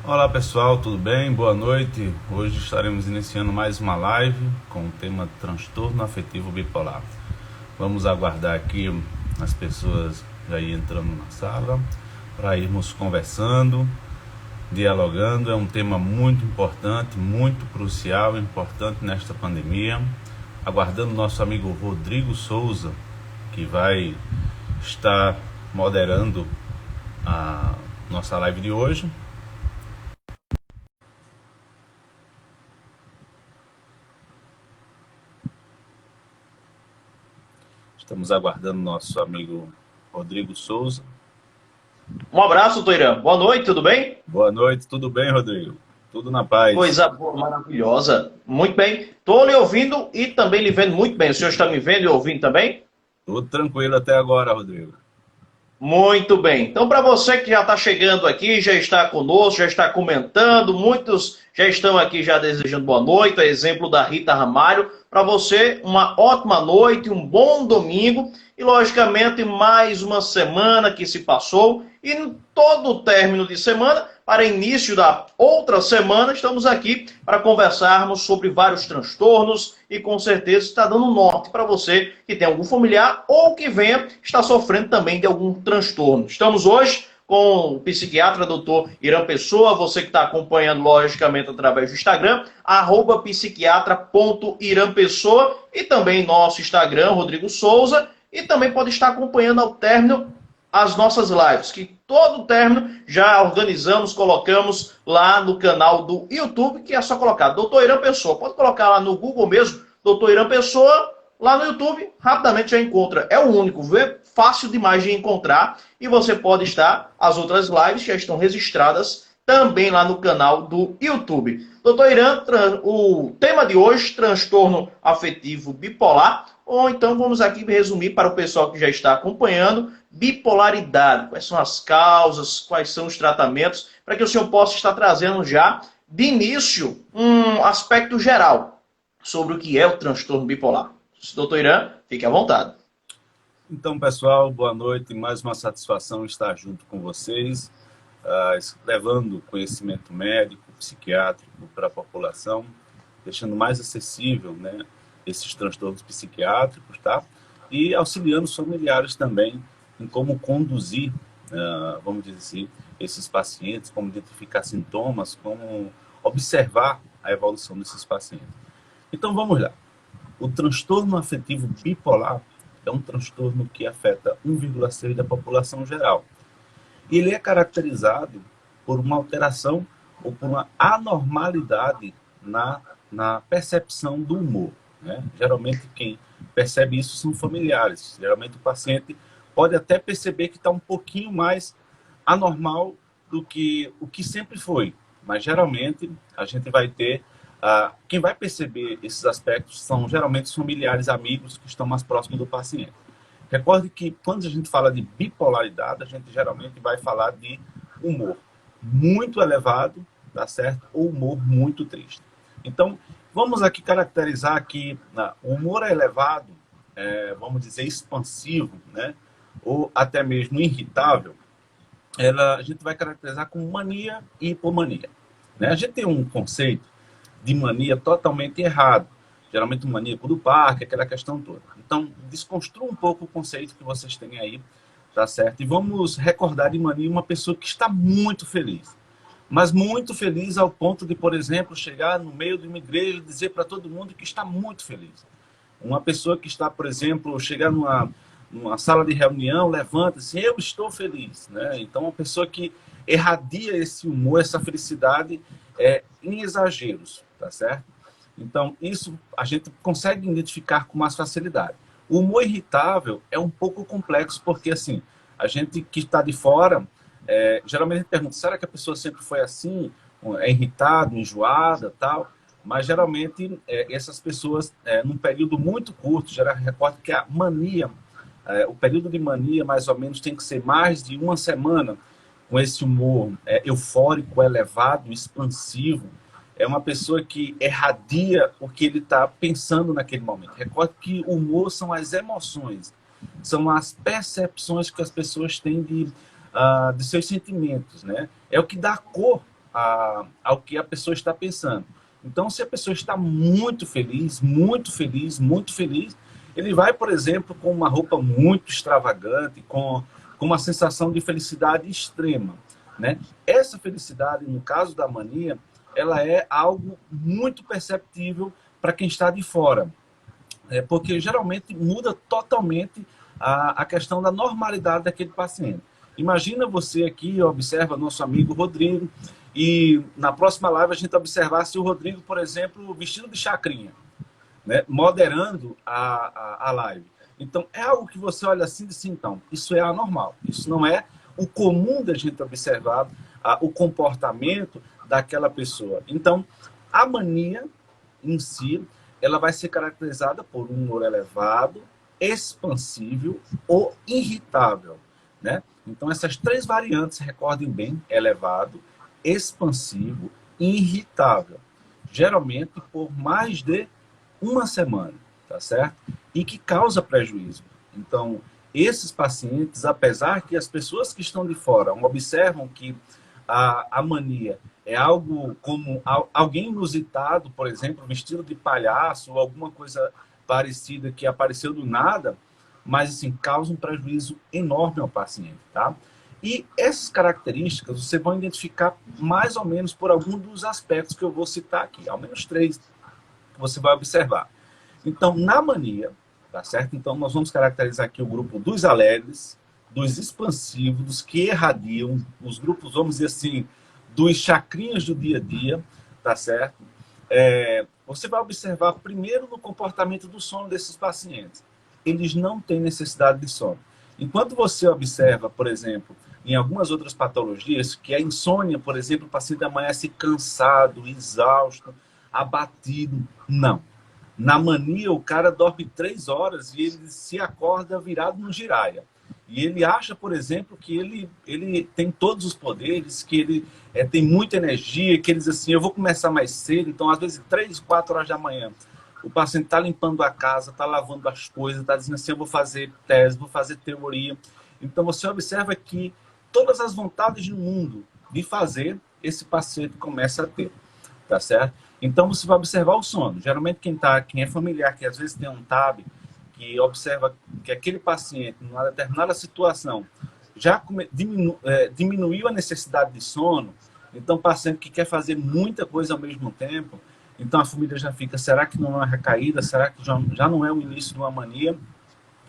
Olá pessoal, tudo bem? Boa noite. Hoje estaremos iniciando mais uma live com o tema transtorno afetivo bipolar. Vamos aguardar aqui as pessoas já ir entrando na sala para irmos conversando, dialogando. É um tema muito importante, muito crucial, importante nesta pandemia. Aguardando nosso amigo Rodrigo Souza, que vai estar moderando a nossa live de hoje. Estamos aguardando nosso amigo Rodrigo Souza. Um abraço, doutor Irã. Boa noite, tudo bem? Boa noite, tudo bem, Rodrigo? Tudo na paz. Coisa boa, maravilhosa. Muito bem. Estou lhe ouvindo e também lhe vendo muito bem. O senhor está me vendo e ouvindo também? Tudo tranquilo até agora, Rodrigo. Muito bem. Então, para você que já está chegando aqui, já está conosco, já está comentando, muitos já estão aqui já desejando boa noite, a exemplo da Rita Ramalho. Para você, uma ótima noite, um bom domingo e, logicamente, mais uma semana que se passou. E em todo o término de semana, para início da outra semana, estamos aqui para conversarmos sobre vários transtornos e com certeza está dando norte para você que tem algum familiar ou que venha estar sofrendo também de algum transtorno. Estamos hoje com o psiquiatra Dr. Irã Pessoa, você que está acompanhando logicamente através do Instagram, @psiquiatra.irampessoa e também nosso Instagram, Rodrigo Souza, e também pode estar acompanhando ao término as nossas lives, que todo término já organizamos, colocamos lá no canal do YouTube, que é só colocar Dr. Irã Pessoa. Pode colocar lá no Google mesmo, Dr. Irã Pessoa, lá no YouTube, rapidamente já encontra. É o único, vê? Fácil demais de encontrar. E você pode estar, as outras lives já estão registradas também lá no canal do YouTube. Doutor Irã, o tema de hoje, transtorno afetivo bipolar, ou então vamos aqui resumir para o pessoal que já está acompanhando, bipolaridade, quais são as causas, quais são os tratamentos, para que o senhor possa estar trazendo já, de início, um aspecto geral sobre o que é o transtorno bipolar. Doutor Irã, fique à vontade. Então, pessoal, boa noite. Mais uma satisfação estar junto com vocês, levando conhecimento médico, psiquiátrico para a população, deixando mais acessível, né, esses transtornos psiquiátricos, tá? E auxiliando os familiares também em como conduzir, vamos dizer assim, esses pacientes, como identificar sintomas, como observar a evolução desses pacientes. Então vamos lá. O transtorno afetivo bipolar é um transtorno que afeta 1,6% da população geral. E ele é caracterizado por uma alteração ou por uma anormalidade na percepção do humor, né? Geralmente quem percebe isso são familiares. Geralmente o paciente pode até perceber que está um pouquinho mais anormal do que o que sempre foi. Mas geralmente a gente vai ter... quem vai perceber esses aspectos são geralmente os familiares, amigos que estão mais próximos do paciente. Recorde que quando a gente fala de bipolaridade, a gente geralmente vai falar de humor muito elevado, tá certo? Ou humor muito triste. Então, vamos aqui caracterizar que o humor é elevado, vamos dizer expansivo, né? Ou até mesmo irritável, a gente vai caracterizar como mania e hipomania, né? A gente tem um conceito de mania totalmente errado. Geralmente o maníaco do parque, aquela questão toda. Então, desconstrua um pouco o conceito que vocês têm aí, tá certo? E vamos recordar de mania uma pessoa que está muito feliz. Mas muito feliz ao ponto de, por exemplo, chegar no meio de uma igreja e dizer para todo mundo que está muito feliz. Uma pessoa que está, por exemplo, chegar numa sala de reunião, levanta assim, eu estou feliz, né? Então, uma pessoa que irradia esse humor, essa felicidade em exageros, tá certo? Então, isso a gente consegue identificar com mais facilidade. O humor irritável é um pouco complexo, porque assim, a gente que está de fora, geralmente a gente pergunta, será que a pessoa sempre foi assim? É irritada, enjoada, tal? Mas geralmente essas pessoas, num período muito curto, já recordo que a mania, o período de mania mais ou menos tem que ser mais de uma semana, com esse humor eufórico, elevado, expansivo. É uma pessoa que irradia o que ele está pensando naquele momento. Recorde que o humor são as emoções, são as percepções que as pessoas têm de seus sentimentos, né? É o que dá cor ao que a pessoa está pensando. Então, se a pessoa está muito feliz, muito feliz, muito feliz, ele vai, por exemplo, com uma roupa muito extravagante, com uma sensação de felicidade extrema, né? Essa felicidade, no caso da mania, ela é algo muito perceptível para quem está de fora, porque geralmente muda totalmente a questão da normalidade daquele paciente. Imagina você aqui, observa nosso amigo Rodrigo, e na próxima live a gente observasse o Rodrigo, por exemplo, vestido de chacrinha, né, moderando a live. Então, é algo que você olha assim e diz, então, isso é anormal. Isso não é o comum da gente observar o comportamento daquela pessoa. Então, a mania em si, ela vai ser caracterizada por um humor elevado, expansível ou irritável, né? Então, essas três variantes, recordem bem, elevado, expansivo e irritável. Geralmente por mais de uma semana, tá certo? E que causa prejuízo. Então, esses pacientes, apesar que as pessoas que estão de fora observam que a mania é algo como alguém inusitado, por exemplo, vestido de palhaço ou alguma coisa parecida que apareceu do nada, mas assim, causa um prejuízo enorme ao paciente, tá? E essas características você vai identificar mais ou menos por algum dos aspectos que eu vou citar aqui, ao menos 3 que você vai observar. Então, na mania, tá certo? Então, nós vamos caracterizar aqui o grupo dos alegres, dos expansivos, dos que irradiam, os grupos, vamos dizer assim, dos chacrinhas do dia a dia, tá certo? Você vai observar primeiro no comportamento do sono desses pacientes. Eles não têm necessidade de sono. Enquanto você observa, por exemplo, em algumas outras patologias, que a insônia, por exemplo, o paciente amanhece cansado, exausto, abatido. Não. Na mania, o cara dorme 3 horas e ele se acorda virado no giraia. E ele acha, por exemplo, que ele tem todos os poderes, que ele tem muita energia, que ele diz assim, eu vou começar mais cedo, então às vezes 3, 4 horas da manhã. O paciente está limpando a casa, está lavando as coisas, está dizendo assim, eu vou fazer tese, vou fazer teoria. Então você observa que todas as vontades do mundo de fazer, esse paciente começa a ter, tá certo? Então você vai observar o sono. Geralmente quem é familiar, que às vezes tem um TAB, que observa que aquele paciente, numa determinada situação, já diminuiu a necessidade de sono, então o paciente que quer fazer muita coisa ao mesmo tempo, então a família já fica, será que não é uma recaída? Será que já não é o início de uma mania?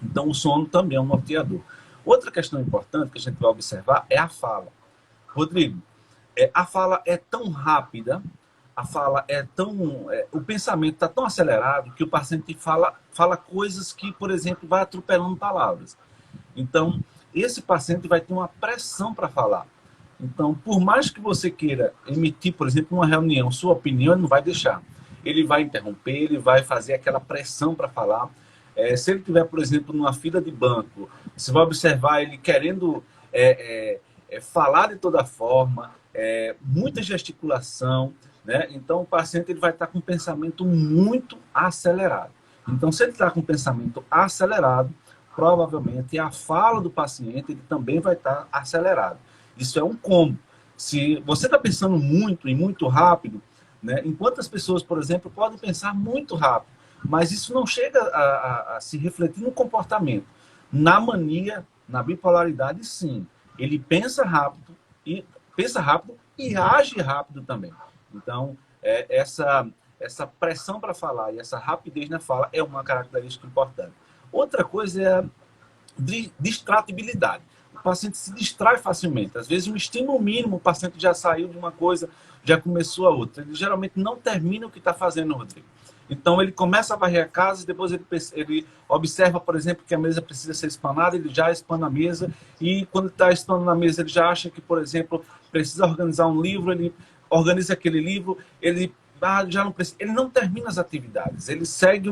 Então o sono também é um norteador. Outra questão importante que a gente vai observar é a fala. Rodrigo, a fala é tão rápida, a fala é tão... o pensamento está tão acelerado que o paciente fala coisas que, por exemplo, vai atropelando palavras. Então, esse paciente vai ter uma pressão para falar. Então, por mais que você queira emitir, por exemplo, numa reunião, sua opinião, ele não vai deixar. Ele vai interromper, ele vai fazer aquela pressão para falar. Se ele estiver, por exemplo, numa fila de banco, você vai observar ele querendo falar de toda forma, muita gesticulação, né? Então, o paciente ele vai estar com um pensamento muito acelerado. Então, se ele está com um pensamento acelerado, provavelmente a fala do paciente ele também vai estar acelerado. Isso é um combo. Se você está pensando muito e muito rápido, né? Enquanto as pessoas, por exemplo, podem pensar muito rápido, mas isso não chega a se refletir no comportamento. Na mania, na bipolaridade, sim. Ele pensa rápido e age rápido também. Então, essa pressão para falar e essa rapidez na fala é uma característica importante. Outra coisa é a distratibilidade. O paciente se distrai facilmente. Às vezes, um estímulo mínimo, o paciente já saiu de uma coisa, já começou a outra. Ele geralmente não termina o que está fazendo, Rodrigo. Então, ele começa a varrer a casa e depois ele observa, por exemplo, que a mesa precisa ser espanada, ele já espana a mesa e quando está espanando a mesa, ele já acha que, por exemplo, precisa organizar um livro, ele organiza aquele livro, ele já não precisa, ele não termina as atividades, ele segue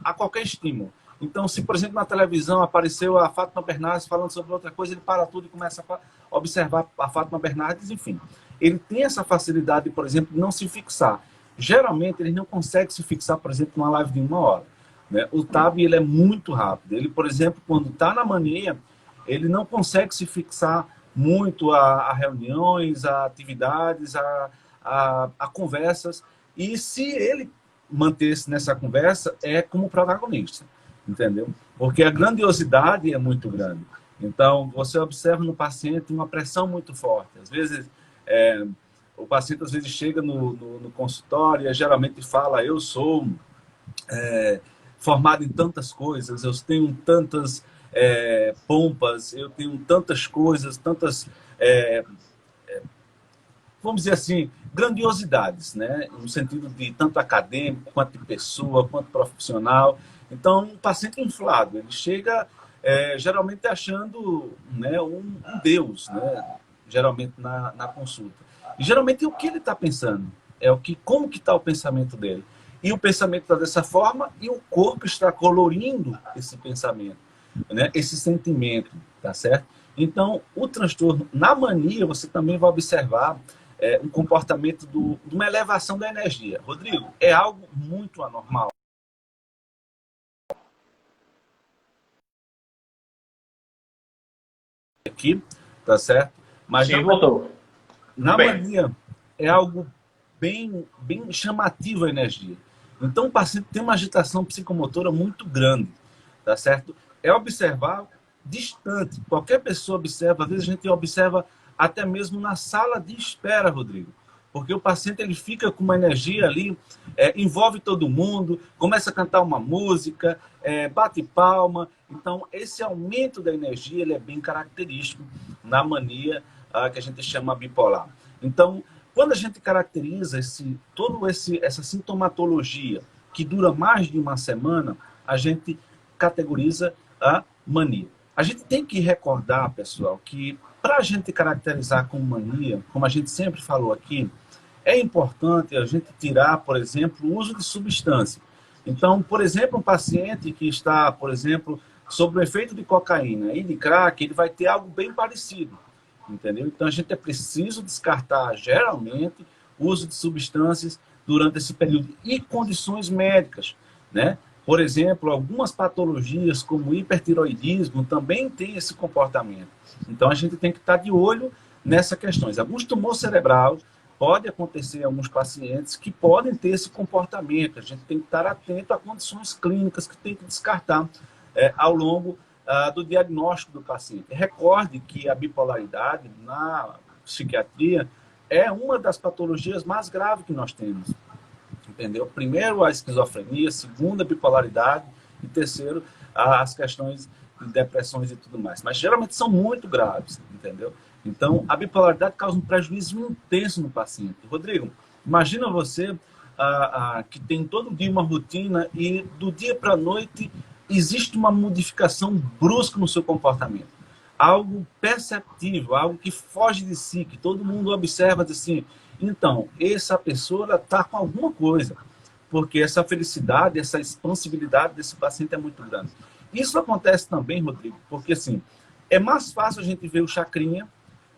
a qualquer estímulo. Então, se, por exemplo, na televisão apareceu a Fátima Bernardes falando sobre outra coisa, ele para tudo e começa a observar a Fátima Bernardes, enfim. Ele tem essa facilidade, por exemplo, de não se fixar. Geralmente, ele não consegue se fixar, por exemplo, numa live de 1 hora. Né? O TAB ele é muito rápido. Ele, por exemplo, quando está na mania, ele não consegue se fixar muito a reuniões, a atividades, a conversas, e se ele manter-se nessa conversa, é como protagonista, entendeu? Porque a grandiosidade é muito grande. Então, você observa no paciente uma pressão muito forte. Às vezes, o paciente às vezes chega no consultório e geralmente fala, eu sou formado em tantas coisas, eu tenho tantas pompas, eu tenho tantas coisas, tantas, vamos dizer assim, grandiosidades, né? No sentido de tanto acadêmico, quanto de pessoa, quanto profissional. Então, um paciente inflado, ele chega geralmente achando, né, um Deus, né? Geralmente na consulta. E geralmente o que ele está pensando? Como que está o pensamento dele? E o pensamento está dessa forma e o corpo está colorindo esse pensamento, né? Esse sentimento, tá certo? Então, o transtorno, na mania, você também vai observar um comportamento de uma elevação da energia. Rodrigo, é algo muito anormal. Aqui, tá certo? Mas Sim, voltou. Tudo na bem. mania é algo bem chamativo a energia. Então, o paciente tem uma agitação psicomotora muito grande, tá certo? É observar distante. Qualquer pessoa observa, às vezes a gente observa até mesmo na sala de espera, Rodrigo. Porque o paciente ele fica com uma energia ali, envolve todo mundo, começa a cantar uma música, bate palma. Então, esse aumento da energia ele é bem característico na mania que a gente chama bipolar. Então, quando a gente caracteriza essa sintomatologia que dura mais de uma semana, a gente categoriza a mania. A gente tem que recordar, pessoal, que para a gente caracterizar como mania, como a gente sempre falou aqui, é importante a gente tirar, por exemplo, o uso de substância. Então, por exemplo, um paciente que está, por exemplo, sob o efeito de cocaína e de crack, ele vai ter algo bem parecido, entendeu? Então, a gente é preciso descartar, geralmente, o uso de substâncias durante esse período e condições médicas, né? Por exemplo, algumas patologias, como hipertiroidismo, também têm esse comportamento. Então, a gente tem que estar de olho nessas questões. Alguns tumor cerebral pode acontecer em alguns pacientes que podem ter esse comportamento. A gente tem que estar atento a condições clínicas que tem que descartar ao longo do diagnóstico do paciente. Recorde que a bipolaridade na psiquiatria é uma das patologias mais graves que nós temos. Entendeu? Primeiro, a esquizofrenia, segundo, a bipolaridade e terceiro, as questões de depressões e tudo mais. Mas geralmente são muito graves, entendeu? Então, a bipolaridade causa um prejuízo intenso no paciente. Rodrigo, imagina você que tem todo dia uma rotina e do dia para a noite existe uma modificação brusca no seu comportamento. Algo perceptível, algo que foge de si, que todo mundo observa assim. Então, essa pessoa está com alguma coisa, porque essa felicidade, essa expansibilidade desse paciente é muito grande. Isso acontece também, Rodrigo, porque assim, é mais fácil a gente ver o chacrinha,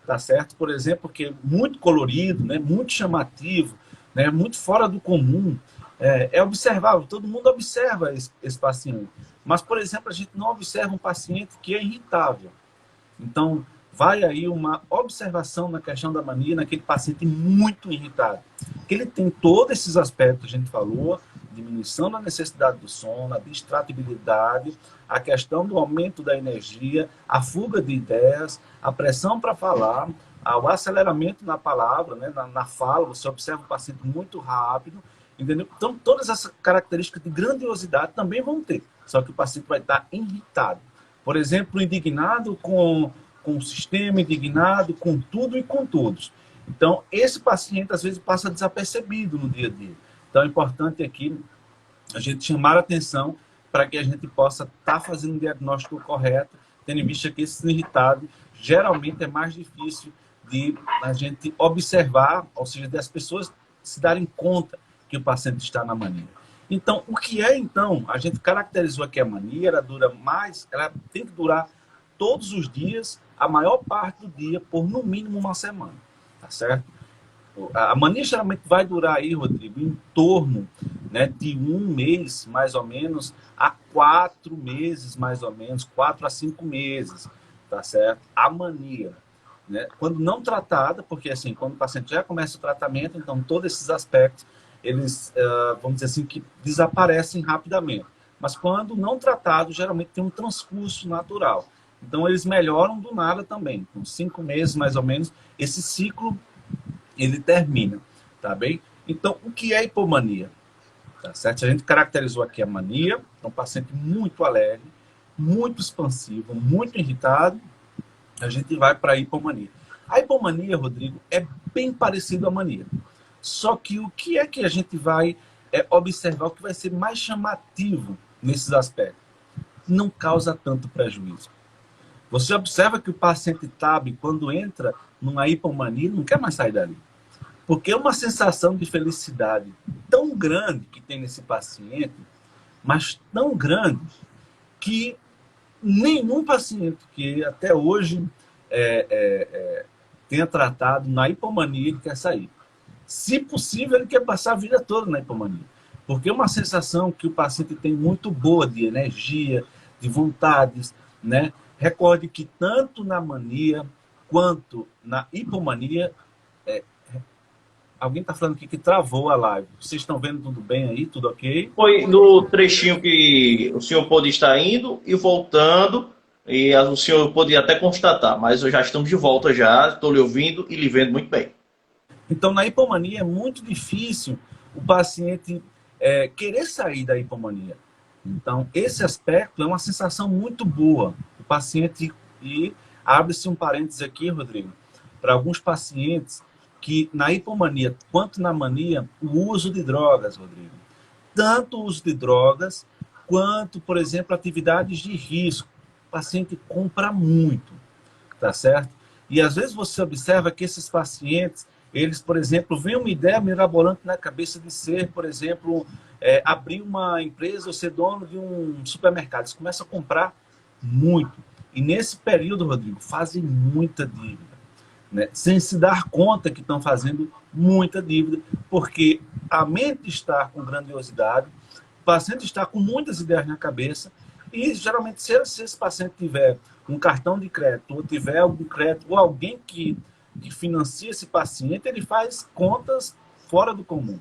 tá certo? Por exemplo, porque é muito colorido, né? Muito chamativo, né? Muito fora do comum. É observável, todo mundo observa esse paciente. Mas, por exemplo, a gente não observa um paciente que é irritável. Então, vai aí uma observação na questão da mania, naquele paciente muito irritado. Que ele tem todos esses aspectos que a gente falou, diminuição da necessidade do sono, a distratibilidade, a questão do aumento da energia, a fuga de ideias, a pressão para falar, o aceleramento na palavra, né, na fala, você observa o paciente muito rápido, entendeu? Então, todas essas características de grandiosidade também vão ter, só que o paciente vai estar irritado. Por exemplo, indignado com o sistema, indignado com tudo e com todos. Então, esse paciente, às vezes, passa desapercebido no dia a dia. Então, é importante aqui a gente chamar a atenção para que a gente possa estar fazendo um diagnóstico correto, tendo em vista que esse irritado geralmente é mais difícil de a gente observar, ou seja, das pessoas se darem conta que o paciente está na mania. Então, o que é, então? A gente caracterizou aqui a mania, ela dura mais, ela tem que durar todos os dias, a maior parte do dia, por no mínimo uma semana, tá certo? A mania geralmente vai durar aí, Rodrigo, em torno, né, de 1 mês, mais ou menos, a 4 meses, mais ou menos, 4 a 5 meses, tá certo? A mania. né? Quando não tratada, porque assim, quando o paciente já começa o tratamento, então todos esses aspectos, eles, vamos dizer assim, que desaparecem rapidamente. Mas quando não tratado, geralmente tem um transcurso natural. Então eles melhoram do nada também. Com 5 meses, mais ou menos, esse ciclo, ele termina, tá bem? Então, o que é hipomania? Tá certo? A gente caracterizou aqui a mania, é um paciente muito alegre, muito expansivo, muito irritado, a gente vai para a hipomania. A hipomania, Rodrigo, é bem parecido à mania. Só que o que é que a gente vai observar, o que vai ser mais chamativo nesses aspectos? Não causa tanto prejuízo. Você observa que o paciente TAB, quando entra numa hipomania, não quer mais sair dali. Porque é uma sensação de felicidade tão grande que tem nesse paciente, mas tão grande, que nenhum paciente que até hoje tenha tratado na hipomania ele quer sair. Se possível, ele quer passar a vida toda na hipomania. Porque é uma sensação que o paciente tem muito boa de energia, de vontades, né? Recorde que tanto na mania quanto na hipomania, alguém está falando aqui que travou a live. Vocês estão vendo tudo bem aí? Tudo ok? Foi no trechinho que o senhor pôde estar indo e voltando, e o senhor podia até constatar, mas já estamos de volta já, estou lhe ouvindo e lhe vendo muito bem. Então, na hipomania é muito difícil o paciente querer sair da hipomania. Então, esse aspecto é uma sensação muito boa. O paciente, e abre-se um parênteses aqui, Rodrigo, para alguns pacientes que na hipomania, quanto na mania, o uso de drogas, Rodrigo. Tanto o uso de drogas, quanto, por exemplo, atividades de risco. O paciente compra muito, tá certo? E às vezes você observa que esses pacientes, eles, por exemplo, vêm uma ideia mirabolante na cabeça de ser, por exemplo, abrir uma empresa ou ser dono de um supermercado. Eles começam a comprar muito. E nesse período, Rodrigo, fazem muita dívida, né? Sem se dar conta que estão fazendo muita dívida, porque a mente está com grandiosidade, o paciente está com muitas ideias na cabeça, e geralmente, se esse paciente tiver um cartão de crédito, ou tiver algum crédito, ou alguém que financia esse paciente, ele faz contas fora do comum,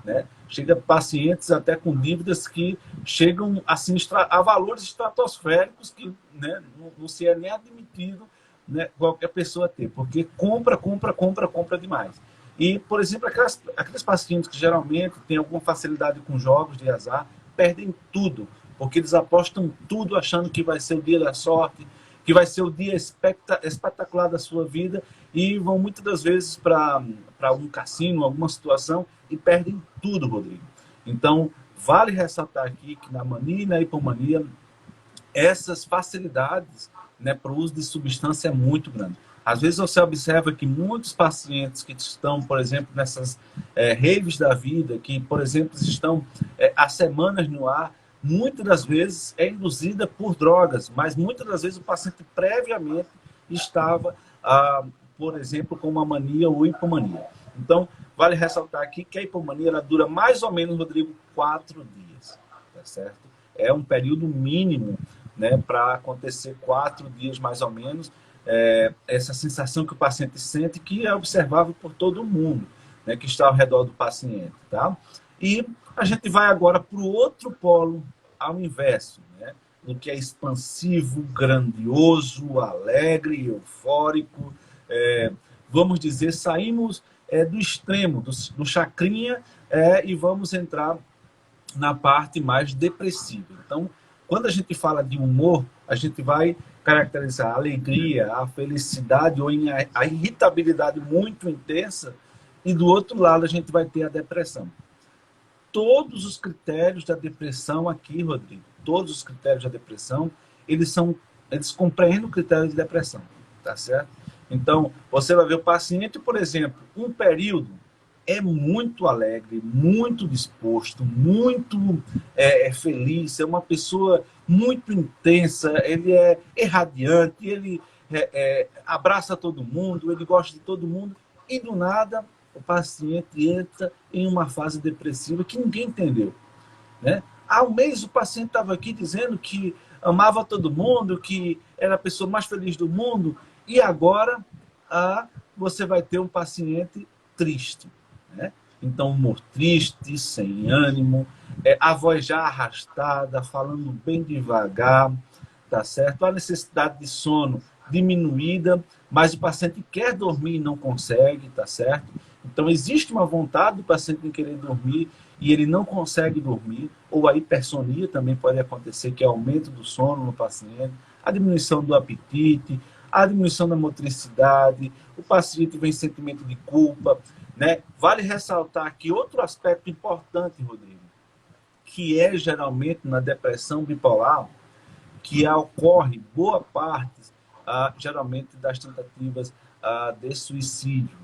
né? Chega pacientes até com dívidas que chegam assim, a valores estratosféricos que, né, não se é nem admitido, né, qualquer pessoa ter, porque compra demais. E, por exemplo, aqueles pacientes que geralmente têm alguma facilidade com jogos de azar, perdem tudo, porque eles apostam tudo achando que vai ser o dia da sorte, que vai ser o dia espetacular da sua vida, e vão muitas das vezes para um cassino, alguma situação, e perdem tudo, Rodrigo. Então, vale ressaltar aqui que na mania e na hipomania, essas facilidades, né, para o uso de substância é muito grande. Às vezes você observa que muitos pacientes que estão, por exemplo, nessas raves da vida, que, por exemplo, estão há semanas no ar, muitas das vezes é induzida por drogas, mas muitas das vezes o paciente previamente estava, por exemplo, com uma mania ou hipomania. Então, vale ressaltar aqui que a hipomania ela dura mais ou menos, Rodrigo, 4 dias, tá certo? É um período mínimo, né, para acontecer 4 dias mais ou menos, essa sensação que o paciente sente, que é observável por todo mundo, né, que está ao redor do paciente, tá? E a gente vai agora para o outro polo, ao inverso, né, no que é expansivo, grandioso, alegre, eufórico, vamos dizer, saímos do extremo, do chacrinha, e vamos entrar na parte mais depressiva. Então, quando a gente fala de humor, a gente vai caracterizar a alegria, a felicidade ou a irritabilidade muito intensa, e do outro lado a gente vai ter a depressão. Todos os critérios da depressão aqui, Rodrigo, todos os critérios da depressão, eles compreendem o critério de depressão, tá certo? Então, você vai ver o paciente, por exemplo, um período é muito alegre, muito disposto, muito feliz, é uma pessoa muito intensa, ele é irradiante, ele abraça todo mundo, ele gosta de todo mundo, e do nada o paciente entra em uma fase depressiva que ninguém entendeu, né? Há um mês o paciente estava aqui dizendo que amava todo mundo, que era a pessoa mais feliz do mundo, e agora você vai ter um paciente triste, né? Então, humor triste, sem ânimo, a voz já arrastada, falando bem devagar, tá certo? A necessidade de sono diminuída, mas o paciente quer dormir e não consegue, tá certo? Então, existe uma vontade do paciente em querer dormir e ele não consegue dormir, ou a hipersonia também pode acontecer, que é aumento do sono no paciente, a diminuição do apetite, a diminuição da motricidade, o paciente vem sentimento de culpa, né? Vale ressaltar aqui outro aspecto importante, Rodrigo, que é geralmente na depressão bipolar, que ocorre boa parte, geralmente, das tentativas de suicídio,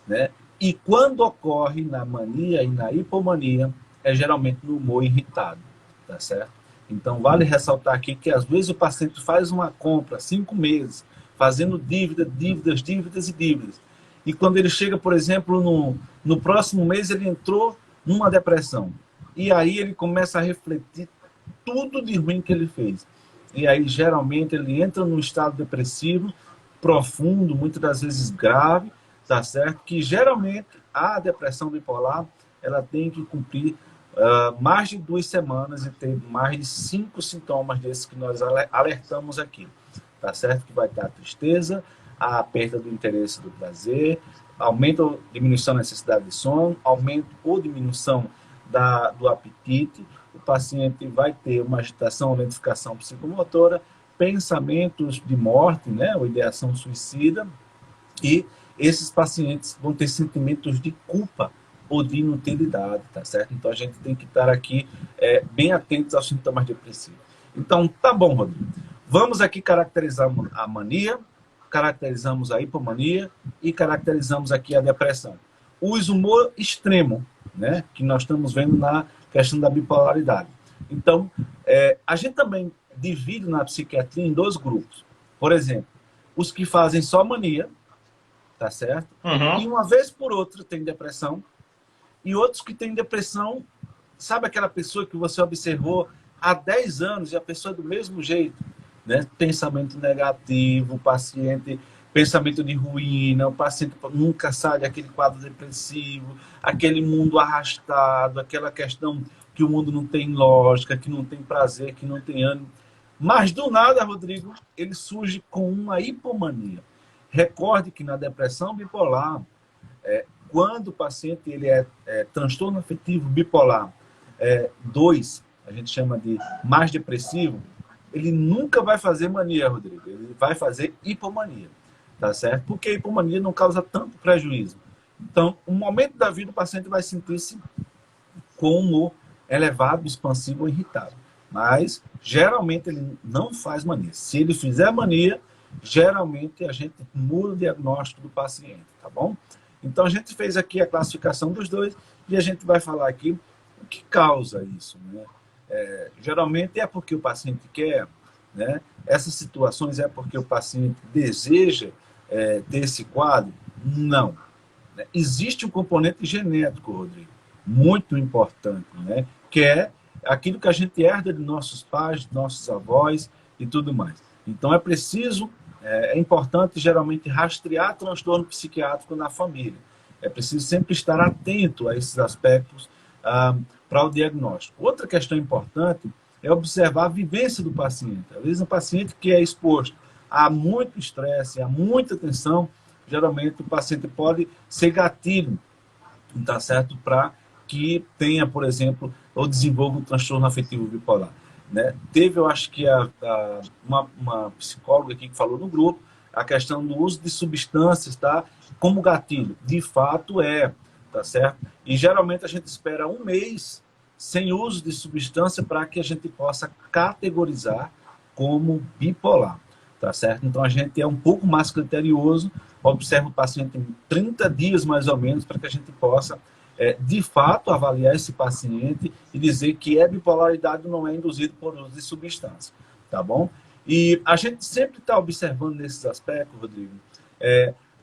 né? E quando ocorre na mania e na hipomania, é geralmente no humor irritado, tá certo? Então, vale ressaltar aqui que, às vezes, o paciente faz uma compra 5 meses, fazendo dívidas. E quando ele chega, por exemplo, no próximo mês, ele entrou numa depressão. E aí ele começa a refletir tudo de ruim que ele fez. E aí, geralmente, ele entra num estado depressivo profundo, muitas das vezes grave, tá certo? Que, geralmente, a depressão bipolar, ela tem que cumprir mais de 2 semanas e ter mais de 5 sintomas desses que nós alertamos aqui, tá certo? Que vai ter a tristeza, a perda do interesse do prazer, aumento ou diminuição da necessidade de sono, aumento ou diminuição do apetite, o paciente vai ter uma agitação ou lentificação psicomotora, pensamentos de morte, né, ou ideação suicida, e esses pacientes vão ter sentimentos de culpa ou de inutilidade, tá certo? Então a gente tem que estar aqui bem atentos aos sintomas depressivos. Então, tá bom, Rodrigo. Vamos aqui caracterizar a mania, caracterizamos a hipomania e caracterizamos aqui a depressão. O humor extremo, né, que nós estamos vendo na questão da bipolaridade. Então, a gente também divide na psiquiatria em 2 grupos. Por exemplo, os que fazem só mania, tá certo? Uhum. E uma vez por outra tem depressão, e outros que têm depressão, sabe aquela pessoa que você observou há 10 anos e a pessoa é do mesmo jeito, né? Pensamento negativo, paciente, pensamento de ruína, o paciente nunca sai daquele quadro depressivo, aquele mundo arrastado, aquela questão que o mundo não tem lógica, que não tem prazer, que não tem ânimo. Mas do nada, Rodrigo, ele surge com uma hipomania. Recorde que na depressão bipolar, quando o paciente ele é transtorno afetivo bipolar 2, a gente chama de mais depressivo, ele nunca vai fazer mania, Rodrigo. Ele vai fazer hipomania, tá certo? Porque a hipomania não causa tanto prejuízo. Então, um momento da vida, o paciente vai sentir-se com humor elevado, expansivo ou irritado. Mas, geralmente, ele não faz mania. Se ele fizer mania, geralmente a gente muda o diagnóstico do paciente, tá bom? Então, a gente fez aqui a classificação dos 2 e a gente vai falar aqui o que causa isso, né? Geralmente é porque o paciente quer, né? Essas situações é porque o paciente deseja ter esse quadro? Não. Existe um componente genético, Rodrigo, muito importante, né? Que é aquilo que a gente herda de nossos pais, de nossos avós e tudo mais. Então é preciso, é importante geralmente rastrear transtorno psiquiátrico na família. É preciso sempre estar atento a esses aspectos para o diagnóstico. Outra questão importante é observar a vivência do paciente. Às vezes um paciente que é exposto a muito estresse, a muita tensão, geralmente o paciente pode ser gatilho, tá certo? Para que tenha, por exemplo, ou desenvolva um transtorno afetivo bipolar, né? Teve, eu acho que uma psicóloga aqui que falou no grupo, a questão do uso de substâncias, tá? Como gatilho. De fato tá certo? E geralmente a gente espera 1 mês sem uso de substância para que a gente possa categorizar como bipolar, tá certo? Então a gente é um pouco mais criterioso, observa o paciente em 30 dias mais ou menos para que a gente possa de fato avaliar esse paciente e dizer que bipolaridade não é induzido por uso de substância, tá bom? E a gente sempre está observando nesses aspectos, Rodrigo,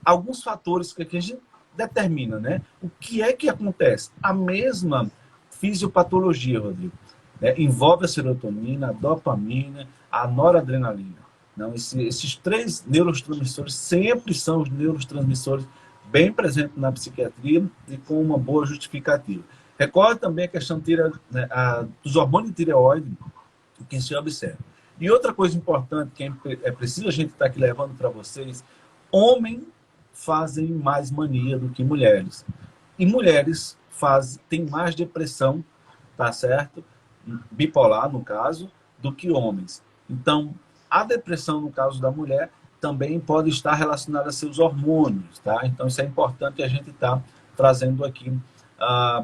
alguns fatores que a gente determina, né? O que é que acontece? A mesma fisiopatologia, Rodrigo, né? Envolve a serotonina, a dopamina, a noradrenalina, Não, esses três neurotransmissores sempre são os neurotransmissores bem presentes na psiquiatria e com uma boa justificativa. Recorde também a questão dos hormônios de tireoide que se observa. E outra coisa importante que é preciso a gente estar aqui levando para vocês, homens fazem mais mania do que mulheres. E mulheres têm mais depressão, tá certo? Bipolar, no caso, do que homens. Então, a depressão, no caso da mulher, também pode estar relacionada a seus hormônios, tá? Então, isso é importante a gente estar trazendo aqui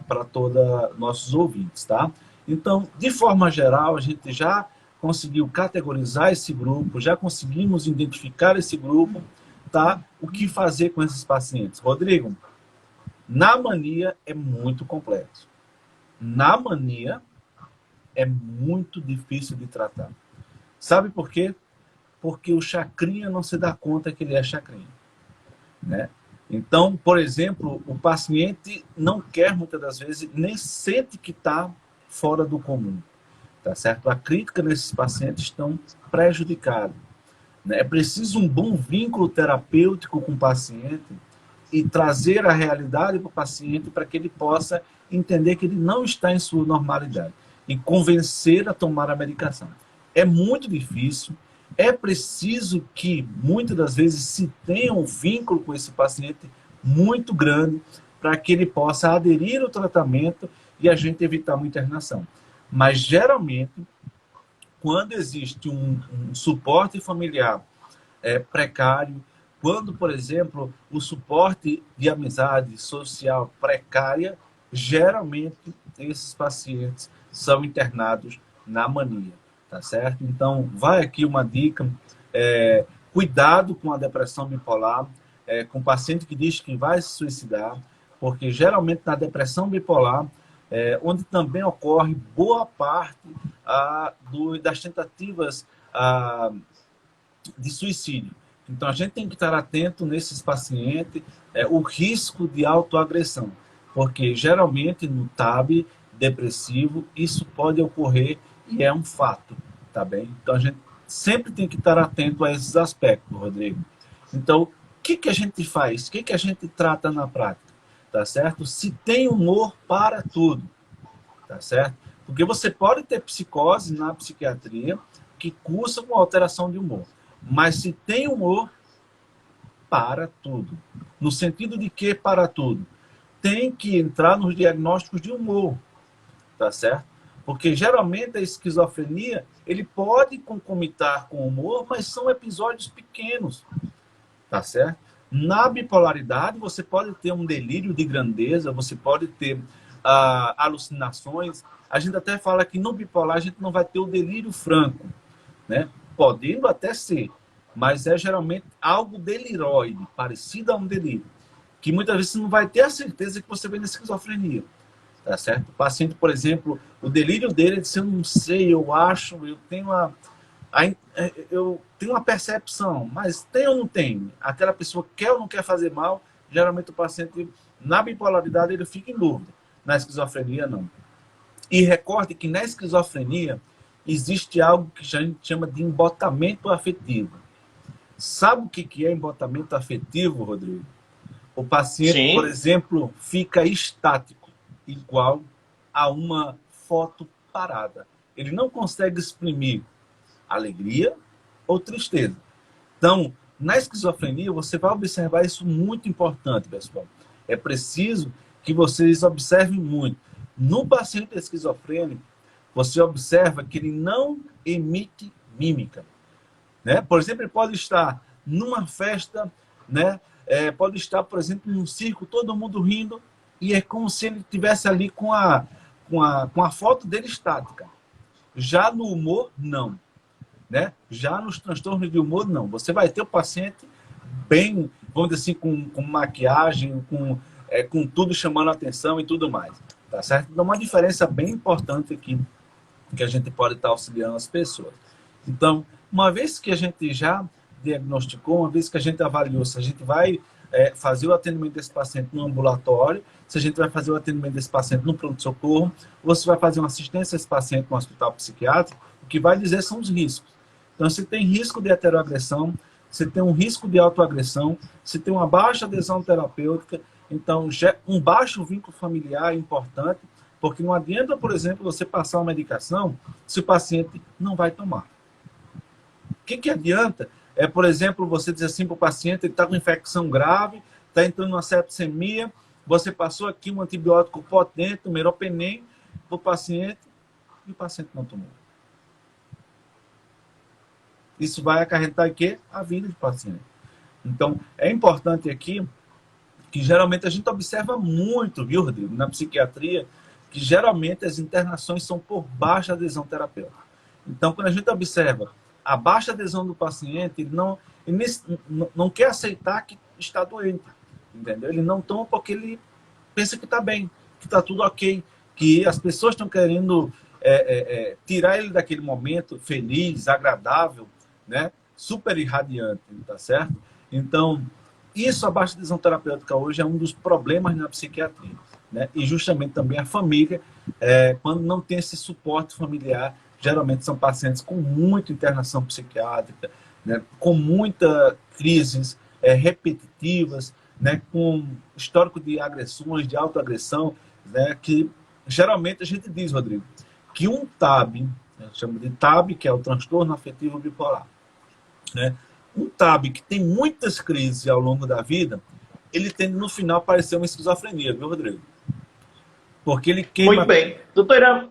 para todos nossos ouvintes, tá? Então, de forma geral, a gente já conseguiu categorizar esse grupo, já conseguimos identificar esse grupo, tá? O que fazer com esses pacientes? Rodrigo, na mania é muito complexo. Na mania é muito difícil de tratar. Sabe por quê? Porque o chacrinha não se dá conta que ele é chacrinha, né? Então, por exemplo, o paciente não quer, muitas das vezes, nem sente que está fora do comum, tá certo? A crítica nesses pacientes estão prejudicados, né? É preciso um bom vínculo terapêutico com o paciente e trazer a realidade para o paciente para que ele possa entender que ele não está em sua normalidade e convencer a tomar a medicação. É muito difícil, é preciso que, muitas das vezes, se tenha um vínculo com esse paciente muito grande para que ele possa aderir ao tratamento e a gente evitar uma internação. Mas, geralmente, quando existe um suporte familiar precário, quando, por exemplo, o suporte de amizade social precária, geralmente esses pacientes são internados na mania, tá certo? Então, vai aqui uma dica, cuidado com a depressão bipolar, com o paciente que diz que vai se suicidar, porque geralmente na depressão bipolar, onde também ocorre boa parte das tentativas de suicídio. Então, a gente tem que estar atento nesses pacientes, o risco de autoagressão, porque geralmente no TAB depressivo isso pode ocorrer e é um fato, tá bem? Então, a gente sempre tem que estar atento a esses aspectos, Rodrigo. Então, o que a gente faz? O que a gente trata na prática? Tá certo? Se tem humor, para tudo, tá certo? Porque você pode ter psicose na psiquiatria que cursa com alteração de humor. Mas se tem humor, para tudo. No sentido de que para tudo? Tem que entrar nos diagnósticos de humor, tá certo? Porque geralmente a esquizofrenia, ele pode concomitar com o humor, mas são episódios pequenos, tá certo? Na bipolaridade, você pode ter um delírio de grandeza, você pode ter alucinações. A gente até fala que no bipolar a gente não vai ter o delírio franco, né? Podendo até ser, mas é geralmente algo deliroide, parecido a um delírio, que muitas vezes você não vai ter a certeza que você vem da esquizofrenia, tá certo? O paciente, por exemplo, o delírio dele é de ser, eu não sei, eu acho, eu tenho uma percepção, mas tem ou não tem? Aquela pessoa quer ou não quer fazer mal, geralmente o paciente, na bipolaridade, ele fica em dúvida, na esquizofrenia, não. E recorde que na esquizofrenia existe algo que a gente chama de embotamento afetivo. Sabe o que é embotamento afetivo, Rodrigo? O paciente, Sim. Por exemplo, fica estático, igual a uma foto parada. Ele não consegue exprimir alegria ou tristeza. Então, na esquizofrenia, você vai observar isso muito importante, pessoal. É preciso que vocês observem muito. No paciente esquizofrênico, você observa que ele não emite mímica, né? Por exemplo, ele pode estar numa festa, né? Pode estar, por exemplo, num circo, todo mundo rindo, e é como se ele estivesse ali com a foto dele estática. Já no humor, não. Né? Já nos transtornos de humor, não. Você vai ter o paciente bem, vamos dizer assim, com maquiagem, com tudo chamando a atenção e tudo mais. Tá certo? Então, uma diferença bem importante aqui que a gente pode estar auxiliando as pessoas. Então, uma vez que a gente já diagnosticou, uma vez que a gente avaliou se a gente vai fazer o atendimento desse paciente no ambulatório, se a gente vai fazer o atendimento desse paciente no pronto-socorro, ou se vai fazer uma assistência a esse paciente no hospital psiquiátrico, o que vai dizer são os riscos. Então, você tem risco de heteroagressão, você tem um risco de autoagressão, você tem uma baixa adesão terapêutica, então um baixo vínculo familiar é importante, porque não adianta, por exemplo, você passar uma medicação se o paciente não vai tomar. O que adianta? Por exemplo, você dizer assim para o paciente, ele está com infecção grave, está entrando numa septicemia, você passou aqui um antibiótico potente, um meropenem, para o paciente, e o paciente não tomou. Isso vai acarretar aqui a vida do paciente. Então, é importante aqui que geralmente a gente observa muito, viu, Rodrigo, na psiquiatria, que geralmente as internações são por baixa adesão terapêutica. Então, quando a gente observa a baixa adesão do paciente, ele não quer aceitar que está doente, entendeu? Ele não toma porque ele pensa que está bem, que está tudo ok, que as pessoas estão querendo tirar ele daquele momento feliz, agradável, né? Super irradiante, tá certo? Então, isso, a baixa adesão terapêutica hoje é um dos problemas na psiquiatria, né? E justamente também a família, quando não tem esse suporte familiar, geralmente são pacientes com muita internação psiquiátrica, né? Com muitas crises repetitivas, né? Com histórico de agressões, de autoagressão, né? Que geralmente a gente diz, Rodrigo, que um TAB, chama de TAB, que é o transtorno afetivo bipolar, né? Um TAB que tem muitas crises ao longo da vida, ele tende no final a parecer uma esquizofrenia, viu, Rodrigo? Porque ele queima... Muito bem. Doutor Irã,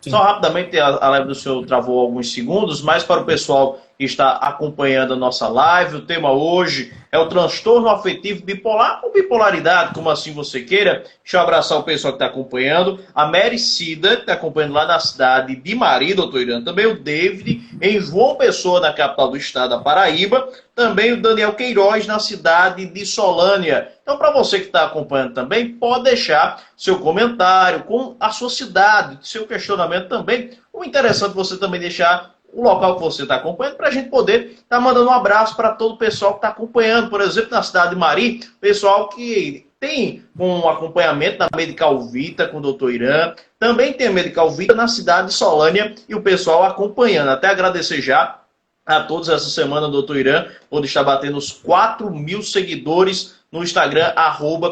Sim. só rapidamente, a live do senhor travou alguns segundos, mas para o pessoal que está acompanhando a nossa live, o tema hoje é o transtorno afetivo bipolar ou bipolaridade, como assim você queira. Deixa eu abraçar o pessoal que está acompanhando. A Mary Cida, que está acompanhando lá na cidade de Mari, doutor Irã. Também o David, em João Pessoa, na capital do estado da Paraíba. Também o Daniel Queiroz, na cidade de Solânia. Então, para você que está acompanhando também, pode deixar seu comentário com a sua cidade, seu questionamento também. O interessante é você também deixar o local que você está acompanhando, para a gente poder estar mandando um abraço para todo o pessoal que está acompanhando. Por exemplo, na cidade de Mari, pessoal que tem um acompanhamento na Medical Vita com o doutor Irã, também tem a Medical Vita na cidade de Solânia e o pessoal acompanhando. Até agradecer já a todos essa semana, doutor Irã, onde está batendo os 4.000 seguidores no Instagram,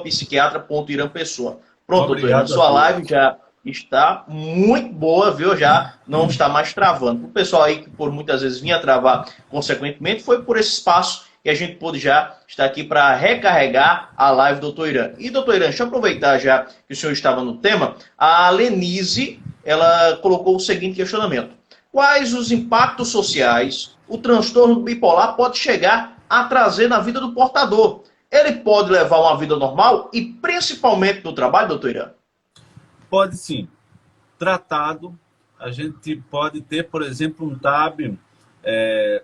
@psiquiatra.irampessoa. Pronto, doutor Irã, sua live já está muito boa, viu? Já não está mais travando. O pessoal aí que por muitas vezes vinha travar consequentemente, foi por esse espaço que a gente pôde já estar aqui para recarregar a live do doutor Irã. E, doutor Irã, deixa eu aproveitar já que o senhor estava no tema, a Lenise, ela colocou o seguinte questionamento. Quais os impactos sociais o transtorno bipolar pode chegar a trazer na vida do portador? Ele pode levar uma vida normal e principalmente no trabalho, doutor Irã? Pode sim. Tratado, a gente pode ter, por exemplo, um TAB.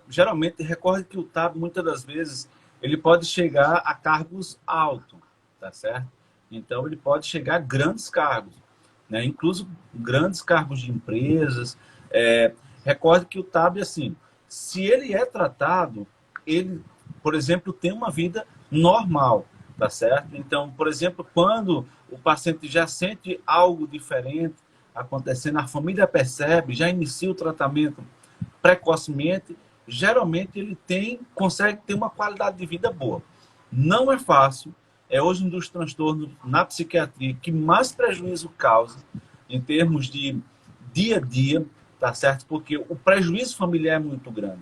Geralmente, recorde que o TAB, muitas das vezes, ele pode chegar a cargos altos, tá certo? Então, ele pode chegar a grandes cargos, né? Incluso grandes cargos de empresas. Recorde que o TAB, assim, se ele é tratado, ele, por exemplo, tem uma vida normal, tá certo? Então, por exemplo, quando o paciente já sente algo diferente acontecendo, a família percebe, já inicia o tratamento precocemente, geralmente ele consegue ter uma qualidade de vida boa. Não é fácil, é hoje um dos transtornos na psiquiatria que mais prejuízo causa em termos de dia a dia, tá certo? Porque o prejuízo familiar é muito grande,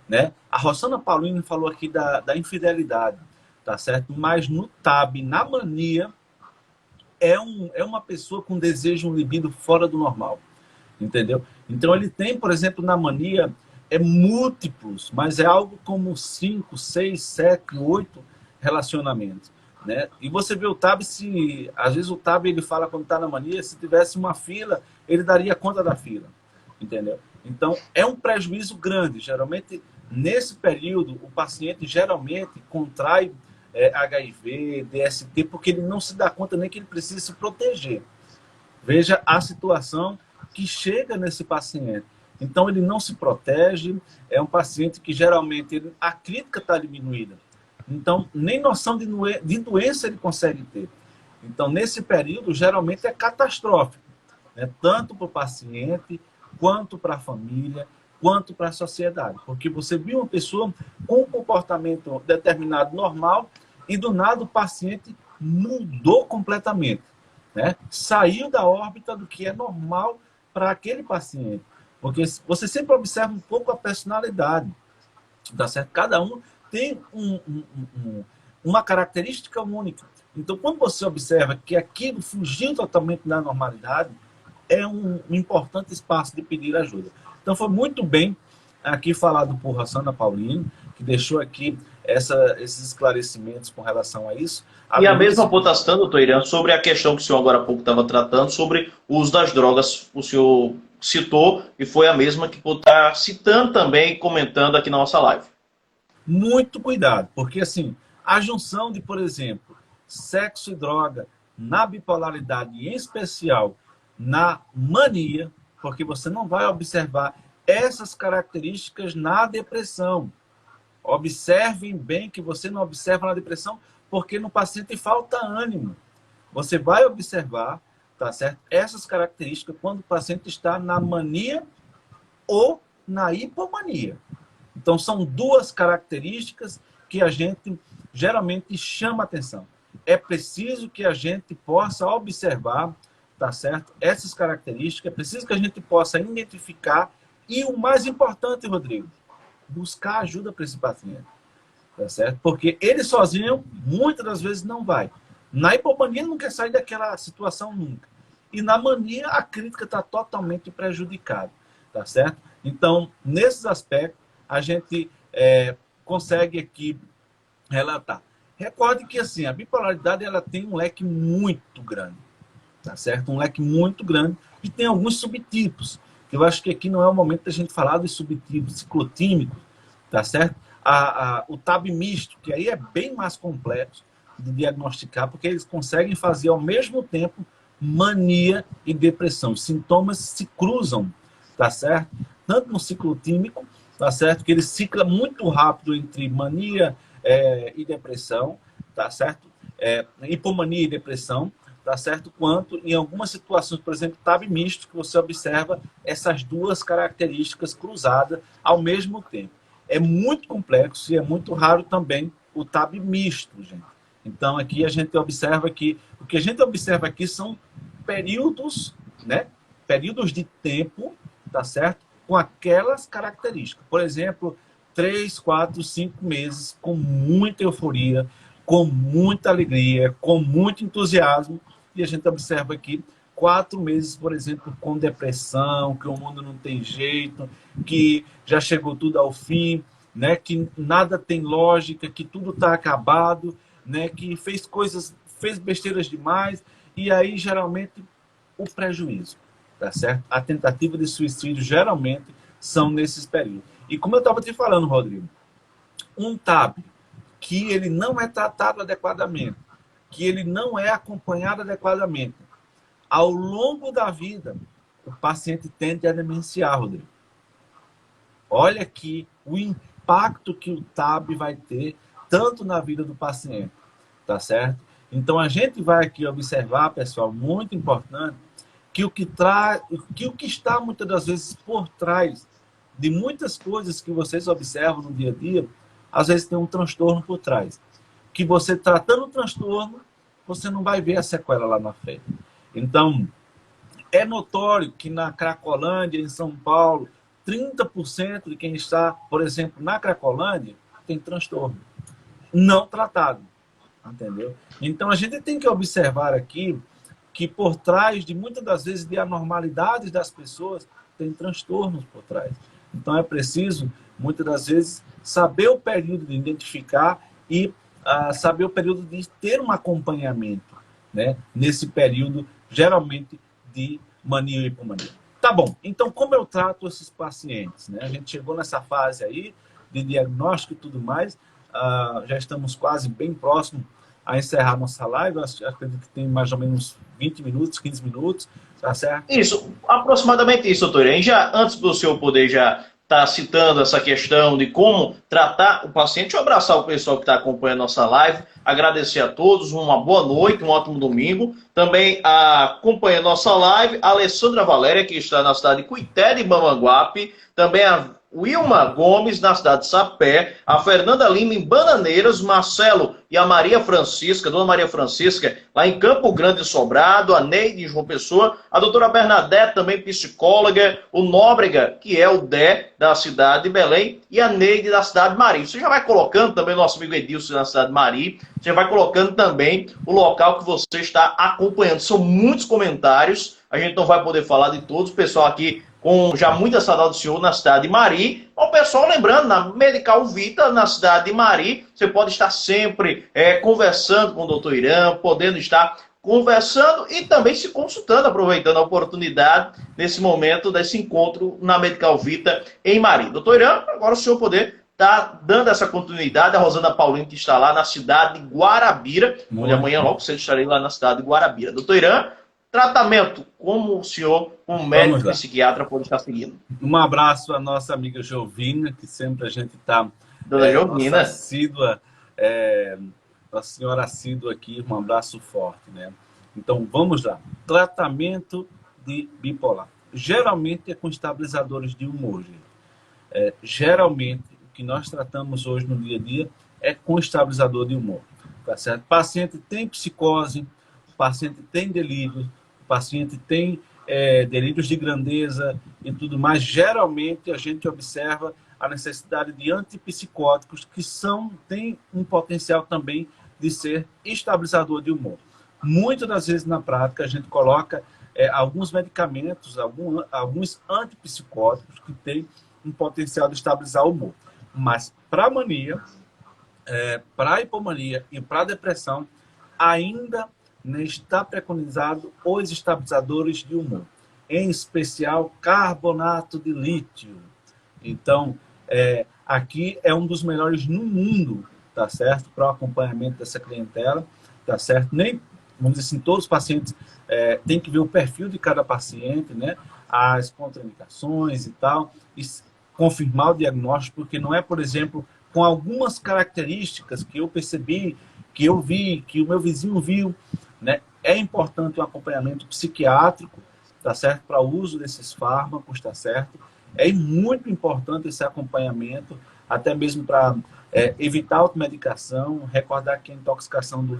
né? A Rosana Paulini falou aqui da infidelidade, tá certo? Mas no TAB, na mania, é uma pessoa com desejo, um libido fora do normal, entendeu? Então ele tem, por exemplo, na mania, múltiplos, mas é algo como 5, 6, 7, 8 relacionamentos, né? E você vê o TAB, às vezes o TAB ele fala quando está na mania, se tivesse uma fila, ele daria conta da fila, entendeu? Então é um prejuízo grande. Geralmente, nesse período, o paciente geralmente contrai HIV, DST, porque ele não se dá conta nem que ele precisa se proteger. Veja a situação que chega nesse paciente. Então, ele não se protege, é um paciente que geralmente a crítica está diminuída. Então, nem noção de doença ele consegue ter. Então, nesse período, geralmente é catastrófico, né? Tanto para o paciente, quanto para a família, quanto para a sociedade. Porque você viu uma pessoa com um comportamento determinado normal e do nada o paciente mudou completamente, né? Saiu da órbita do que é normal para aquele paciente. Porque você sempre observa um pouco a personalidade, tá certo? Cada um tem uma característica única. Então, quando você observa que aquilo fugiu totalmente da normalidade, é um importante espaço de pedir ajuda. Então, foi muito bem aqui falado por Rossana Paulino, que deixou aqui esses esclarecimentos com relação a isso. E a mesma votação, doutor Irã, sobre a questão que o senhor agora há pouco estava tratando, sobre o uso das drogas, o senhor citou, e foi a mesma que está citando também e comentando aqui na nossa live. Muito cuidado, porque assim, a junção de, por exemplo, sexo e droga na bipolaridade, e em especial na mania, porque você não vai observar essas características na depressão. Observem bem que você não observa na depressão, porque no paciente falta ânimo. Você vai observar, tá certo? Essas características quando o paciente está na mania ou na hipomania. Então, são duas características que a gente geralmente chama atenção. É preciso que a gente possa observar, tá certo? Essas características, é preciso que a gente possa identificar e, o mais importante, Rodrigo, buscar ajuda para esse paciente, tá certo? Porque ele sozinho, muitas das vezes, não vai. Na hipomania, ele não quer sair daquela situação nunca. E na mania, a crítica está totalmente prejudicada, tá certo? Então, nesses aspectos, a gente consegue aqui relatar. Recorde que assim, a bipolaridade ela tem um leque muito grande, tá certo? Um leque muito grande e tem alguns subtipos. Eu acho que aqui não é o momento da gente falar dos subtipos ciclotímicos, tá certo? O TAB misto, que aí é bem mais complexo de diagnosticar, porque eles conseguem fazer ao mesmo tempo mania e depressão. Os sintomas se cruzam, tá certo? Tanto no ciclotímico, tá certo? Que ele cicla muito rápido entre mania e depressão, tá certo? Hipomania e depressão, tá certo? Quanto em algumas situações, por exemplo, TAB misto, que você observa essas duas características cruzadas ao mesmo tempo. É muito complexo e é muito raro também o TAB misto, gente. Então, aqui a gente observa que o que a gente observa aqui são períodos, né? Períodos de tempo, tá certo? Com aquelas características. Por exemplo, 3, 4, 5 meses com muita euforia, com muita alegria, com muito entusiasmo. E a gente observa aqui 4 meses, por exemplo, com depressão, que o mundo não tem jeito, que já chegou tudo ao fim, né? Que nada tem lógica, que tudo está acabado, né? Que fez besteiras demais. E aí, geralmente, o prejuízo. Tá certo? A tentativa de suicídio geralmente são nesses períodos. E como eu estava te falando, Rodrigo, um TAB que ele não é tratado adequadamente, que ele não é acompanhado adequadamente, ao longo da vida, o paciente tende a demenciar, Rodrigo. Olha aqui o impacto que o TAB vai ter tanto na vida do paciente, tá certo? Então a gente vai aqui observar, pessoal, muito importante, que o que está muitas das vezes por trás de muitas coisas que vocês observam no dia a dia, às vezes tem um transtorno por trás. Que você tratando o transtorno, você não vai ver a sequela lá na frente. Então, é notório que na Cracolândia, em São Paulo, 30% de quem está, por exemplo, na Cracolândia, tem transtorno não tratado. Entendeu? Então, a gente tem que observar aqui que por trás de muitas das vezes de anormalidades das pessoas, tem transtornos por trás. Então é preciso, muitas das vezes, saber o período de identificar e saber o período de ter um acompanhamento, né? Nesse período, geralmente, de mania e hipomania. Tá bom, então como eu trato esses pacientes? Né? A gente chegou nessa fase aí de diagnóstico e tudo mais, já estamos quase bem próximo a encerrar nossa live. Eu acredito que tem mais ou menos 20 minutos, 15 minutos, tá certo? Isso, aproximadamente isso, doutor. E já, antes do senhor poder já está citando essa questão de como tratar o paciente. Deixa eu abraçar o pessoal que está acompanhando a nossa live, agradecer a todos, uma boa noite, um ótimo domingo. Também acompanha a nossa live, a Alessandra Valéria, que está na cidade de Cuité de Mamanguape, também a Wilma Gomes, na cidade de Sapé, a Fernanda Lima, em Bananeiras, Marcelo e a Maria Francisca, Dona Maria Francisca, lá em Campo Grande, Sobrado, a Neide em João Pessoa, a doutora Bernadette, também psicóloga, o Nóbrega, que é o Dé, da cidade de Belém, e a Neide, da cidade de Mari. Você já vai colocando também o nosso amigo Edilson, na cidade de Mari, você vai colocando também o local que você está acompanhando. São muitos comentários, a gente não vai poder falar de todos, o pessoal aqui com já muita saudade do senhor na cidade de Mari. O pessoal, lembrando, na Medical Vita, na cidade de Mari, você pode estar sempre conversando com o doutor Irã, podendo estar conversando e também se consultando, aproveitando a oportunidade nesse momento desse encontro na Medical Vita em Mari. Doutor Irã, agora o senhor poder estar dando essa continuidade. A Rosana Paulino, que está lá na cidade de Guarabira, onde amanhã logo cedo estarei lá na cidade de Guarabira. Doutor Irã, tratamento, como o senhor, como médico e psiquiatra, pode estar seguindo? Um abraço à nossa amiga Jovina, que sempre a gente está... Dona Jovina. Nossa assídua, nossa senhora assídua aqui, um abraço forte, né? Então, vamos lá. Tratamento de bipolar. Geralmente é com estabilizadores de humor, gente. Geralmente, o que nós tratamos hoje no dia a dia é com estabilizador de humor, tá certo? O paciente tem psicose, o paciente tem delírio, o paciente tem delírios de grandeza e tudo mais. Geralmente, a gente observa a necessidade de antipsicóticos que têm um potencial também de ser estabilizador de humor. Muitas das vezes, na prática, a gente coloca alguns medicamentos, alguns antipsicóticos que têm um potencial de estabilizar o humor. Mas para mania, para hipomania e para depressão, ainda está preconizado os estabilizadores de humor, em especial carbonato de lítio. Então, aqui é um dos melhores no mundo, tá certo? Para o acompanhamento dessa clientela, tá certo? Nem, vamos dizer assim, todos os pacientes têm que ver o perfil de cada paciente, né? As contraindicações e tal, e confirmar o diagnóstico, porque não é, por exemplo, com algumas características que eu percebi, que eu vi, que o meu vizinho viu, né? É importante um acompanhamento psiquiátrico, tá certo? Para o uso desses fármacos, tá certo? É muito importante esse acompanhamento, até mesmo para evitar a automedicação, recordar que a intoxicação do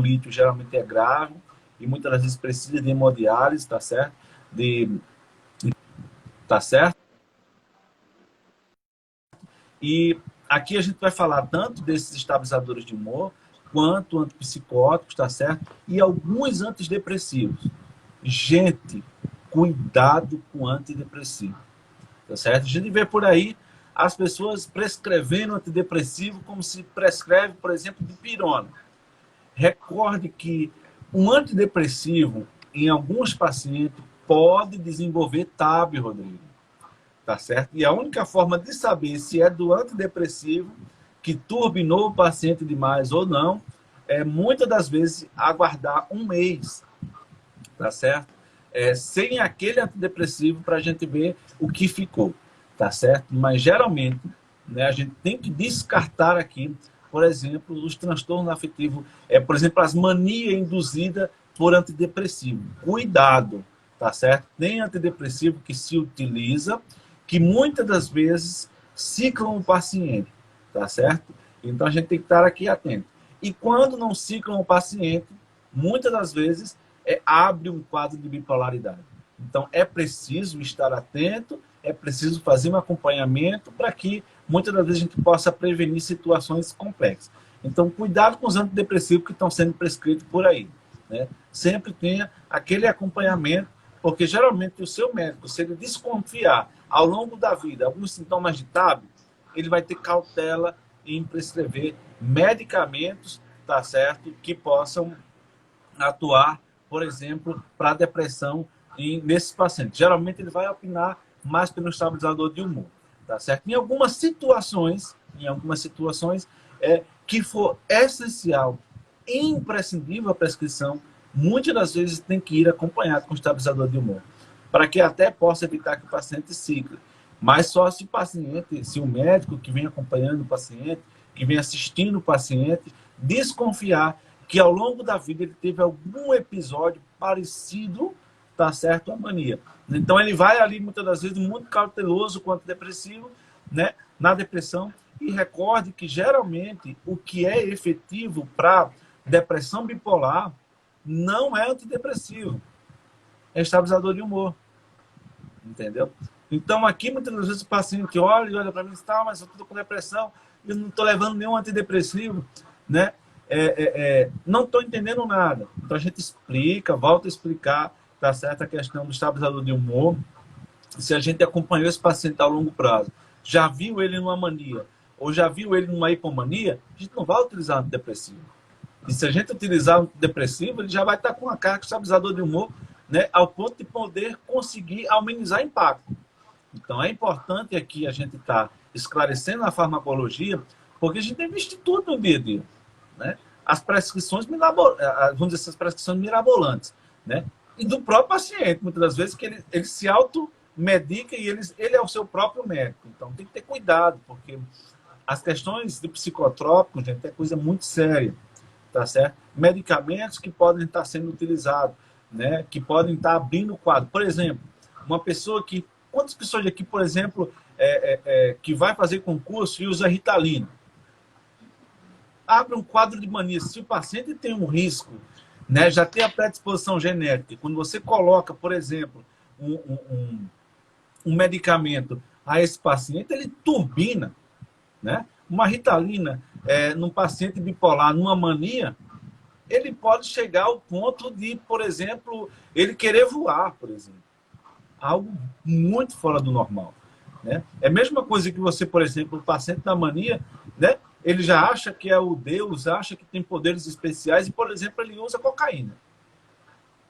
lítio geralmente é grave e muitas das vezes precisa de hemodiálise, tá certo? Tá certo? E aqui a gente vai falar tanto desses estabilizadores de humor, quanto antipsicóticos, tá certo? E alguns antidepressivos. Gente, cuidado com antidepressivo, tá certo? A gente vê por aí as pessoas prescrevendo antidepressivo como se prescreve, por exemplo, dipirona. Recorde que um antidepressivo, em alguns pacientes, pode desenvolver TAB, Rodrigo, tá certo? E a única forma de saber se é do antidepressivo que turbinou o paciente demais ou não, muitas das vezes aguardar um mês, tá certo? Sem aquele antidepressivo para a gente ver o que ficou, tá certo? Mas geralmente, né, a gente tem que descartar aqui, por exemplo, os transtornos afetivos, por exemplo, as manias induzidas por antidepressivo. Cuidado, tá certo? Tem antidepressivo que se utiliza, que muitas das vezes ciclam o paciente, tá certo? Então a gente tem que estar aqui atento. E quando não ciclam o paciente, muitas das vezes abre um quadro de bipolaridade. Então é preciso estar atento, é preciso fazer um acompanhamento para que muitas das vezes a gente possa prevenir situações complexas. Então cuidado com os antidepressivos que estão sendo prescritos por aí, né? Sempre tenha aquele acompanhamento, porque geralmente o seu médico, se ele desconfiar ao longo da vida alguns sintomas de TAB, ele vai ter cautela em prescrever medicamentos, tá certo, que possam atuar, por exemplo, para depressão nesses pacientes. Geralmente ele vai opinar mais pelo estabilizador de humor, tá certo? Em algumas situações que for essencial, imprescindível a prescrição, muitas das vezes tem que ir acompanhado com estabilizador de humor, para que até possa evitar que o paciente cicle. Mas só se o paciente, se o médico que vem acompanhando o paciente, que vem assistindo o paciente, desconfiar que ao longo da vida ele teve algum episódio parecido, tá certo, à mania. Então ele vai ali, muitas das vezes, muito cauteloso quanto depressivo, né, na depressão. E recorde que, geralmente, o que é efetivo para depressão bipolar não é antidepressivo, é estabilizador de humor. Entendeu? Então, aqui, muitas das vezes, o paciente olha para mim e diz, tá, mas eu estou com depressão, eu não estou levando nenhum antidepressivo, né? Não estou entendendo nada. Então, a gente explica, volta a explicar, tá certo, a questão do estabilizador de humor. Se a gente acompanhou esse paciente a longo prazo, já viu ele numa mania, ou já viu ele numa hipomania, a gente não vai utilizar antidepressivo. E se a gente utilizar antidepressivo, ele já vai estar com uma carga estabilizador de humor, né, ao ponto de poder conseguir amenizar impacto. Então, é importante aqui a gente estar esclarecendo a farmacologia, porque a gente tem visto tudo no dia a dia, né? As prescrições, vamos dizer, essas prescrições mirabolantes, né? E do próprio paciente, muitas das vezes, que ele se automedica e ele é o seu próprio médico. Então, tem que ter cuidado, porque as questões de psicotrópicos, gente, é coisa muito séria, tá certo? Medicamentos que podem estar sendo utilizados, né? Que podem estar abrindo o quadro. Por exemplo, uma pessoa que... Quantas pessoas aqui, por exemplo, que vai fazer concurso e usa Ritalina? Abre um quadro de mania. Se o paciente tem um risco, né, já tem a predisposição genética, quando você coloca, por exemplo, um medicamento a esse paciente, ele turbina, né? Uma Ritalina num paciente bipolar, numa mania, ele pode chegar ao ponto de, por exemplo, ele querer voar, por exemplo. Algo muito fora do normal, né? É a mesma coisa que você, por exemplo, o paciente da mania, né? Ele já acha que é o Deus, acha que tem poderes especiais e, por exemplo, ele usa cocaína.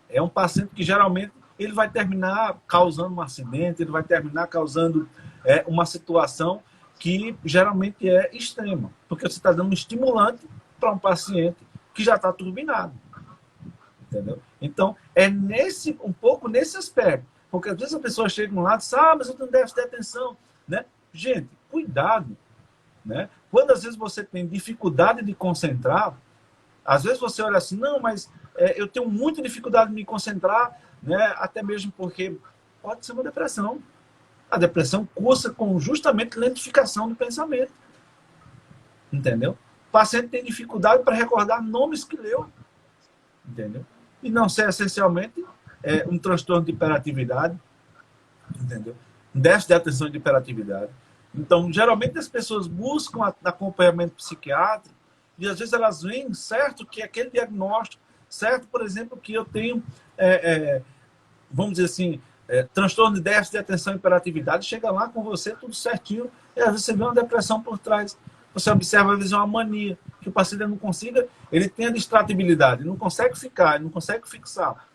É um paciente que geralmente ele vai terminar causando um acidente, ele vai terminar causando uma situação que geralmente é extrema, porque você está dando um estimulante para um paciente que já está turbinado. Entendeu? Então, é um pouco nesse aspecto. Porque às vezes a pessoa chega de um lado e diz, mas eu tenho déficit de atenção, né? Gente, cuidado, né? Quando às vezes você tem dificuldade de concentrar, às vezes você olha assim, não, mas eu tenho muita dificuldade de me concentrar, né? Até mesmo porque pode ser uma depressão. A depressão cursa com justamente lentificação do pensamento. Entendeu? O paciente tem dificuldade para recordar nomes que leu. Entendeu? E não ser essencialmente um transtorno de hiperatividade, entendeu? Um déficit de atenção e de hiperatividade. Então, geralmente as pessoas buscam acompanhamento psiquiátrico e às vezes elas veem, certo, que aquele diagnóstico, certo, por exemplo, que eu tenho, vamos dizer assim, transtorno de déficit de atenção e hiperatividade, chega lá com você tudo certinho e às vezes você vê uma depressão por trás. Você observa, às vezes, uma mania, que o paciente não consiga, ele tem a distratibilidade, ele não consegue ficar, ele não consegue fixar.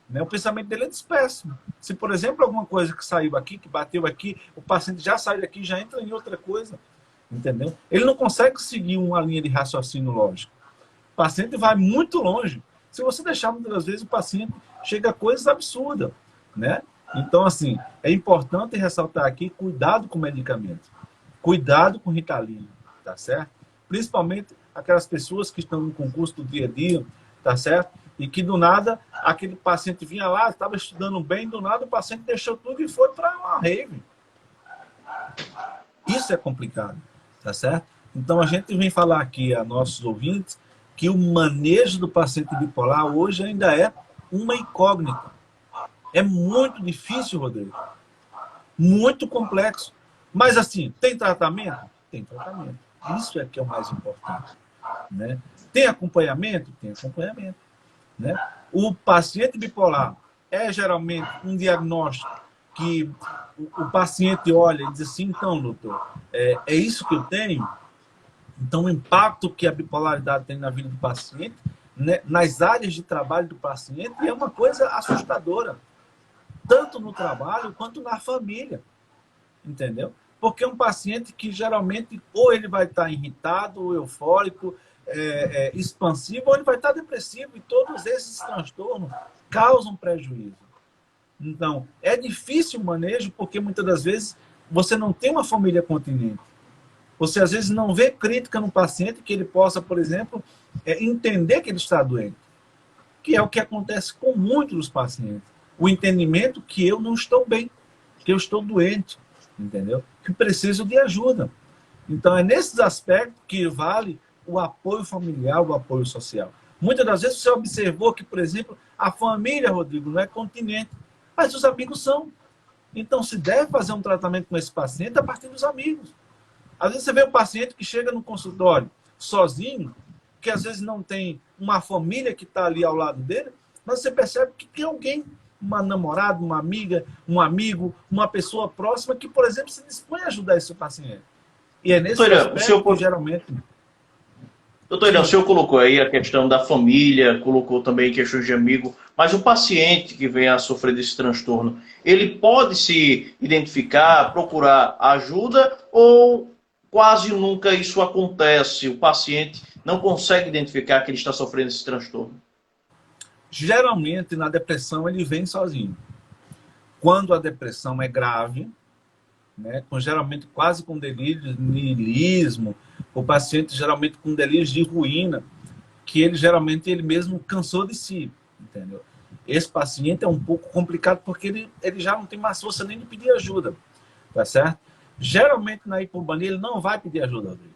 Né? O pensamento dele é disperso. Se, por exemplo, alguma coisa que saiu aqui, que bateu aqui, o paciente já sai daqui e já entra em outra coisa. Entendeu? Ele não consegue seguir uma linha de raciocínio lógico. O paciente vai muito longe. Se você deixar, muitas vezes, o paciente chega a coisas absurdas. Né? Então, assim, é importante ressaltar aqui, cuidado com o medicamento. Cuidado com Ritalina. Tá certo? Principalmente aquelas pessoas que estão no concurso do dia a dia, tá certo? E que do nada, aquele paciente vinha lá, estava estudando bem, do nada o paciente deixou tudo e foi para uma rave. Isso é complicado, tá certo? Então a gente vem falar aqui a nossos ouvintes que o manejo do paciente bipolar hoje ainda é uma incógnita. É muito difícil, Rodrigo. Muito complexo. Mas assim, tem tratamento? Tem tratamento. Isso é que é o mais importante. Né? Tem acompanhamento? Tem acompanhamento. Né? O paciente bipolar é geralmente um diagnóstico que o paciente olha e diz assim, então, doutor, é isso que eu tenho? Então, o impacto que a bipolaridade tem na vida do paciente, né, nas áreas de trabalho do paciente, é uma coisa assustadora. Tanto no trabalho quanto na família. Entendeu? Porque é um paciente que geralmente ou ele vai estar irritado, ou eufórico, expansivo, ou ele vai estar depressivo. E todos esses transtornos causam prejuízo. Então, é difícil o manejo, porque muitas das vezes você não tem uma família continente. Você, às vezes, não vê crítica no paciente que ele possa, por exemplo, entender que ele está doente. Que é o que acontece com muitos dos pacientes. O entendimento que eu não estou bem, que eu estou doente, entendeu? Que preciso de ajuda. Então, é nesses aspectos que vale o apoio familiar, o apoio social. Muitas das vezes você observou que, por exemplo, a família, Rodrigo, não é continente, mas os amigos são. Então, se deve fazer um tratamento com esse paciente a partir dos amigos. Às vezes você vê um paciente que chega no consultório sozinho, que às vezes não tem uma família que está ali ao lado dele, mas você percebe que tem alguém, uma namorada, uma amiga, um amigo, uma pessoa próxima que, por exemplo, se dispõe a ajudar esse paciente. E é nesse aspecto que geralmente... Doutor Irã, o senhor colocou aí a questão da família, colocou também questões de amigo, mas o paciente que vem a sofrer desse transtorno, ele pode se identificar, procurar ajuda ou quase nunca isso acontece? O paciente não consegue identificar que ele está sofrendo esse transtorno? Geralmente, na depressão, ele vem sozinho. Quando a depressão é grave, né, geralmente quase com delírio, niilismo, o paciente geralmente com delírios de ruína, que ele mesmo cansou de si, entendeu? Esse paciente é um pouco complicado porque ele já não tem mais força nem de pedir ajuda, tá certo? Geralmente na hipomania ele não vai pedir ajuda, Rodrigo.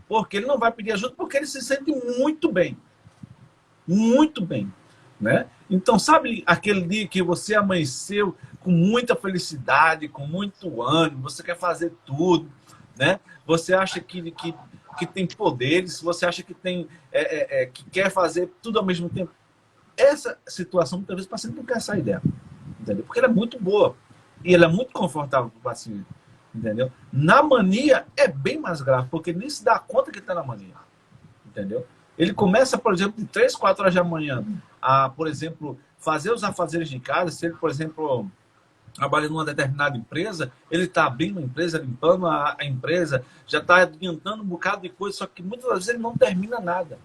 Porque ele não vai pedir ajuda porque ele se sente muito bem, né? Então, sabe aquele dia que você amanheceu com muita felicidade, com muito ânimo, você quer fazer tudo, né? Você acha que tem poderes, você acha que que quer fazer tudo ao mesmo tempo. Essa situação, muitas vezes, o paciente não quer sair dela, entendeu? Porque ela é muito boa e ela é muito confortável para o paciente, entendeu? Na mania é bem mais grave, porque nem se dá conta que está na mania, entendeu? Ele começa, por exemplo, de 3, 4 horas da manhã a, por exemplo, fazer os afazeres de casa. Se ele, por exemplo, trabalha numa determinada empresa, ele está abrindo a empresa, limpando a empresa, já está adiantando um bocado de coisa, só que muitas vezes ele não termina nada.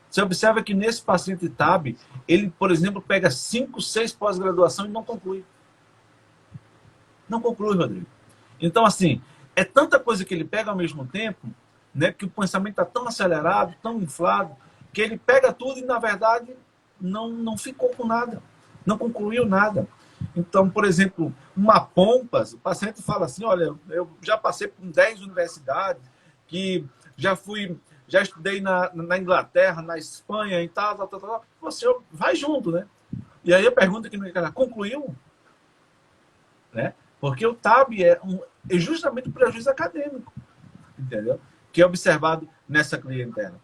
Você observa que nesse paciente TAB, ele, por exemplo, pega 5, 6 pós-graduação e não conclui. Não conclui, Rodrigo. Então, assim, é tanta coisa que ele pega ao mesmo tempo, né, que o pensamento está tão acelerado, tão inflado, que ele pega tudo e, na verdade, não ficou com nada. Não concluiu nada. Então, por exemplo, uma POMPAS, o paciente fala assim, olha, eu já passei por 10 universidades, que já estudei na Inglaterra, na Espanha e tal. Você vai junto, né? E aí a pergunta que ela concluiu, né? Porque o TAB é justamente um prejuízo acadêmico, entendeu? Que é observado nessa clientela.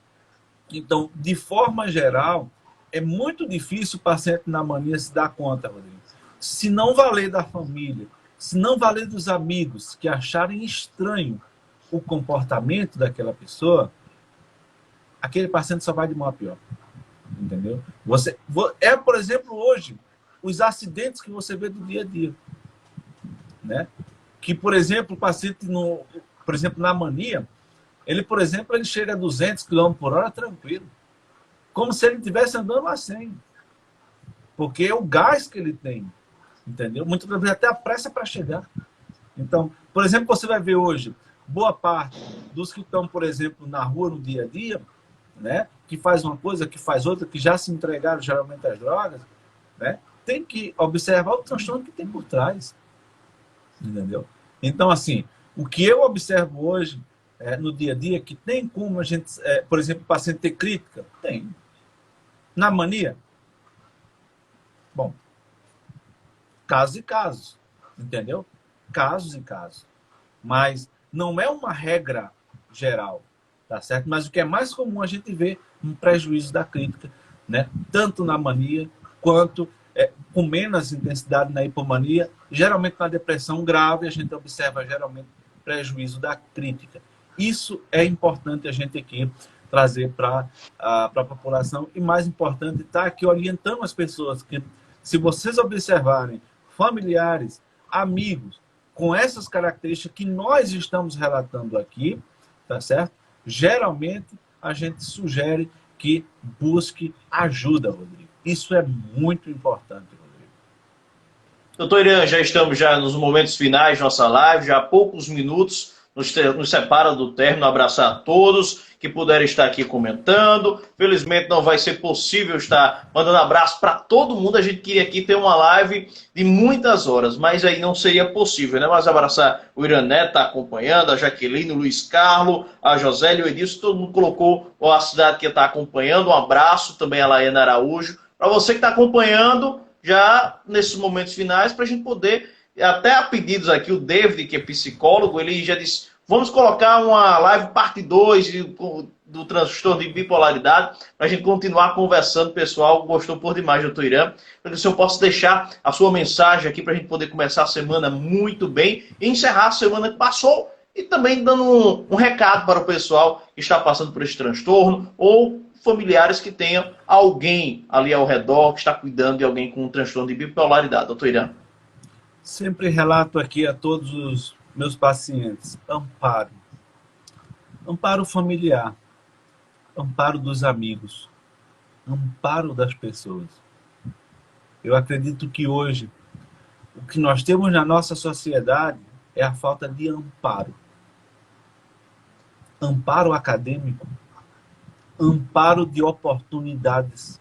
Então, de forma geral, é muito difícil o paciente na mania se dar conta, Rodrigo. Se não valer da família, se não valer dos amigos que acharem estranho o comportamento daquela pessoa, aquele paciente só vai de mal a pior. Entendeu? Por exemplo, hoje, os acidentes que você vê do dia a dia. Né? Que, por exemplo, o paciente, por exemplo, na mania, ele, por exemplo, ele chega a 200 km por hora tranquilo. Como se ele estivesse andando a 100. Porque é o gás que ele tem. Entendeu? Muitas vezes até a pressa para chegar. Então, por exemplo, você vai ver hoje, boa parte dos que estão, por exemplo, na rua no dia a dia, né, que faz uma coisa, que faz outra, que já se entregaram geralmente às drogas, né, tem que observar o transtorno que tem por trás. Entendeu? Então, assim, o que eu observo hoje no dia a dia, que tem como a gente, por exemplo, o paciente ter crítica? Tem. Na mania? Bom, casos e casos, entendeu? Casos e casos. Mas não é uma regra geral, tá certo? Mas o que é mais comum a gente ver um prejuízo da crítica, né? Tanto na mania quanto com menos intensidade na hipomania. Geralmente na depressão grave a gente observa geralmente prejuízo da crítica. Isso é importante a gente aqui trazer para a população, e mais importante, estar aqui orientando as pessoas que, se vocês observarem familiares, amigos, com essas características que nós estamos relatando aqui, tá certo? Geralmente a gente sugere que busque ajuda, Rodrigo. Isso é muito importante, Rodrigo. Doutor Irã, já estamos já nos momentos finais de nossa live, já há poucos minutos nos separa do término. Abraçar a todos que puderem estar aqui comentando. Felizmente não vai ser possível estar mandando abraço para todo mundo. A gente queria aqui ter uma live de muitas horas, mas aí não seria possível, né? Mas abraçar o Irã Neto, está acompanhando, a Jaqueline, o Luiz Carlos, a Josélia, o Edilson, todo mundo colocou a cidade que está acompanhando. Um abraço também a Laena Araújo. Para você que está acompanhando, já nesses momentos finais, para a gente poder, até a pedidos aqui, o David, que é psicólogo, ele já disse, vamos colocar uma live parte 2 do transtorno de bipolaridade, para a gente continuar conversando. Pessoal, gostou por demais, doutor Irã, para que o senhor possa deixar a sua mensagem aqui, para a gente poder começar a semana muito bem, e encerrar a semana que passou, e também dando um recado para o pessoal que está passando por esse transtorno, ou familiares que tenham alguém ali ao redor que está cuidando de alguém com um transtorno de bipolaridade. Doutor Irã. Sempre relato aqui a todos os meus pacientes: amparo. Amparo familiar, amparo dos amigos, amparo das pessoas. Eu acredito que hoje o que nós temos na nossa sociedade é a falta de amparo. Amparo acadêmico, amparo de oportunidades,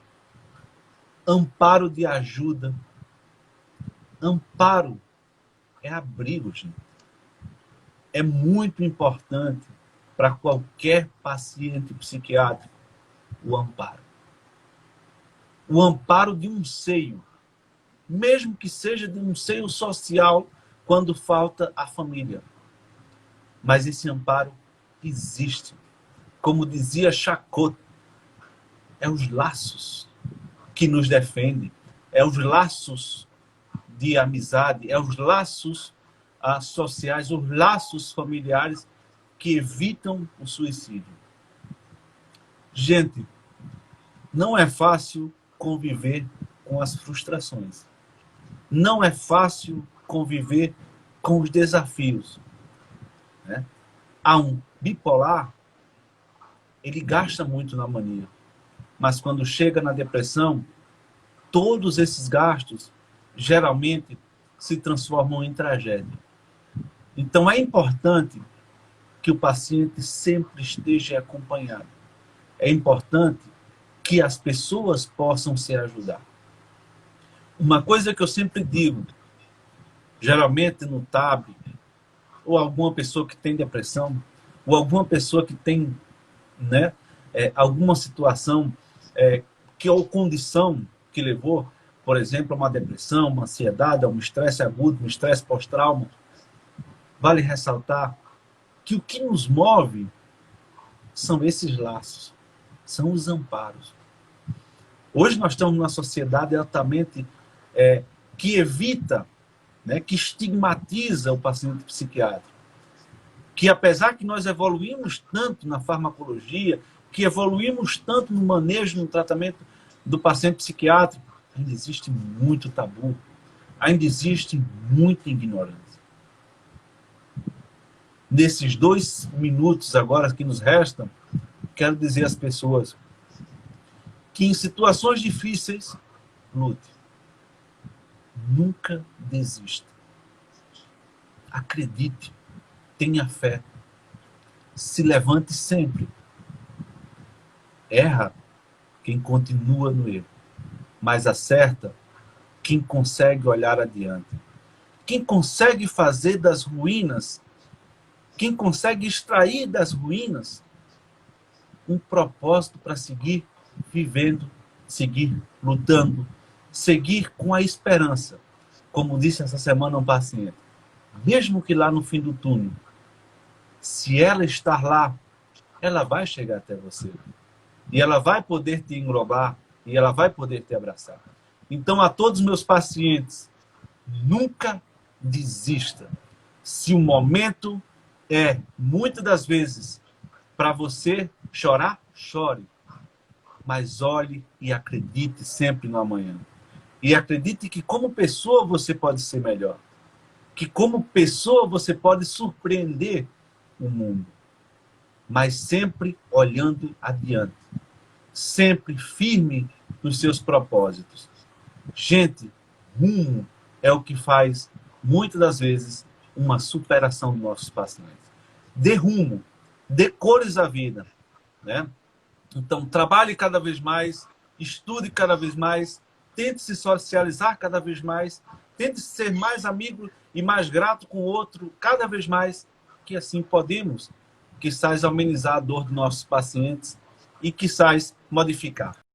amparo de ajuda. Amparo é abrigo, gente. É muito importante para qualquer paciente psiquiátrico o amparo. O amparo de um seio, mesmo que seja de um seio social, quando falta a família. Mas esse amparo existe. Como dizia Charcot, é os laços que nos defendem, é os laços de amizade, é os laços sociais, os laços familiares que evitam o suicídio. Gente, não é fácil conviver com as frustrações. Não é fácil conviver com os desafios, né? Há um bipolar, ele gasta muito na mania, mas quando chega na depressão, todos esses gastos geralmente se transformam em tragédia. Então é importante que o paciente sempre esteja acompanhado. É importante que as pessoas possam se ajudar. Uma coisa que eu sempre digo, geralmente no TAB, ou alguma pessoa que tem depressão, ou alguma pessoa que tem, né, alguma situação ou condição que levou, por exemplo, a uma depressão, uma ansiedade, a um estresse agudo, um estresse pós-trauma, vale ressaltar que o que nos move são esses laços, são os amparos. Hoje nós estamos numa sociedade altamente que evita, né, que estigmatiza o paciente psiquiátrico. Que apesar que nós evoluímos tanto na farmacologia, que evoluímos tanto no manejo, no tratamento do paciente psiquiátrico, ainda existe muito tabu, ainda existe muita ignorância. Nesses 2 minutos agora que nos restam, quero dizer às pessoas que em situações difíceis, lute. Nunca desista. Acredite, tenha fé. Se levante sempre. Erra quem continua no erro, mas acerta quem consegue olhar adiante. Quem consegue fazer das ruínas, quem consegue extrair das ruínas um propósito para seguir vivendo, seguir lutando, seguir com a esperança. Como disse essa semana um paciente, mesmo que lá no fim do túnel, se ela estar lá, ela vai chegar até você. E ela vai poder te englobar, e ela vai poder te abraçar. Então, a todos os meus pacientes, nunca desista. Se o momento muitas das vezes, para você chorar, chore. Mas olhe e acredite sempre no amanhã. E acredite que como pessoa você pode ser melhor. Que como pessoa você pode surpreender o mundo. Mas sempre olhando adiante. Sempre firme nos seus propósitos. Gente, rumo é o que faz, muitas das vezes, uma superação dos nossos pacientes. Dê rumo, dê cores à vida, né? Então, trabalhe cada vez mais, estude cada vez mais, tente se socializar cada vez mais, tente ser mais amigo e mais grato com o outro cada vez mais, que assim podemos, quizás, amenizar a dor dos nossos pacientes e, quizás, modificar.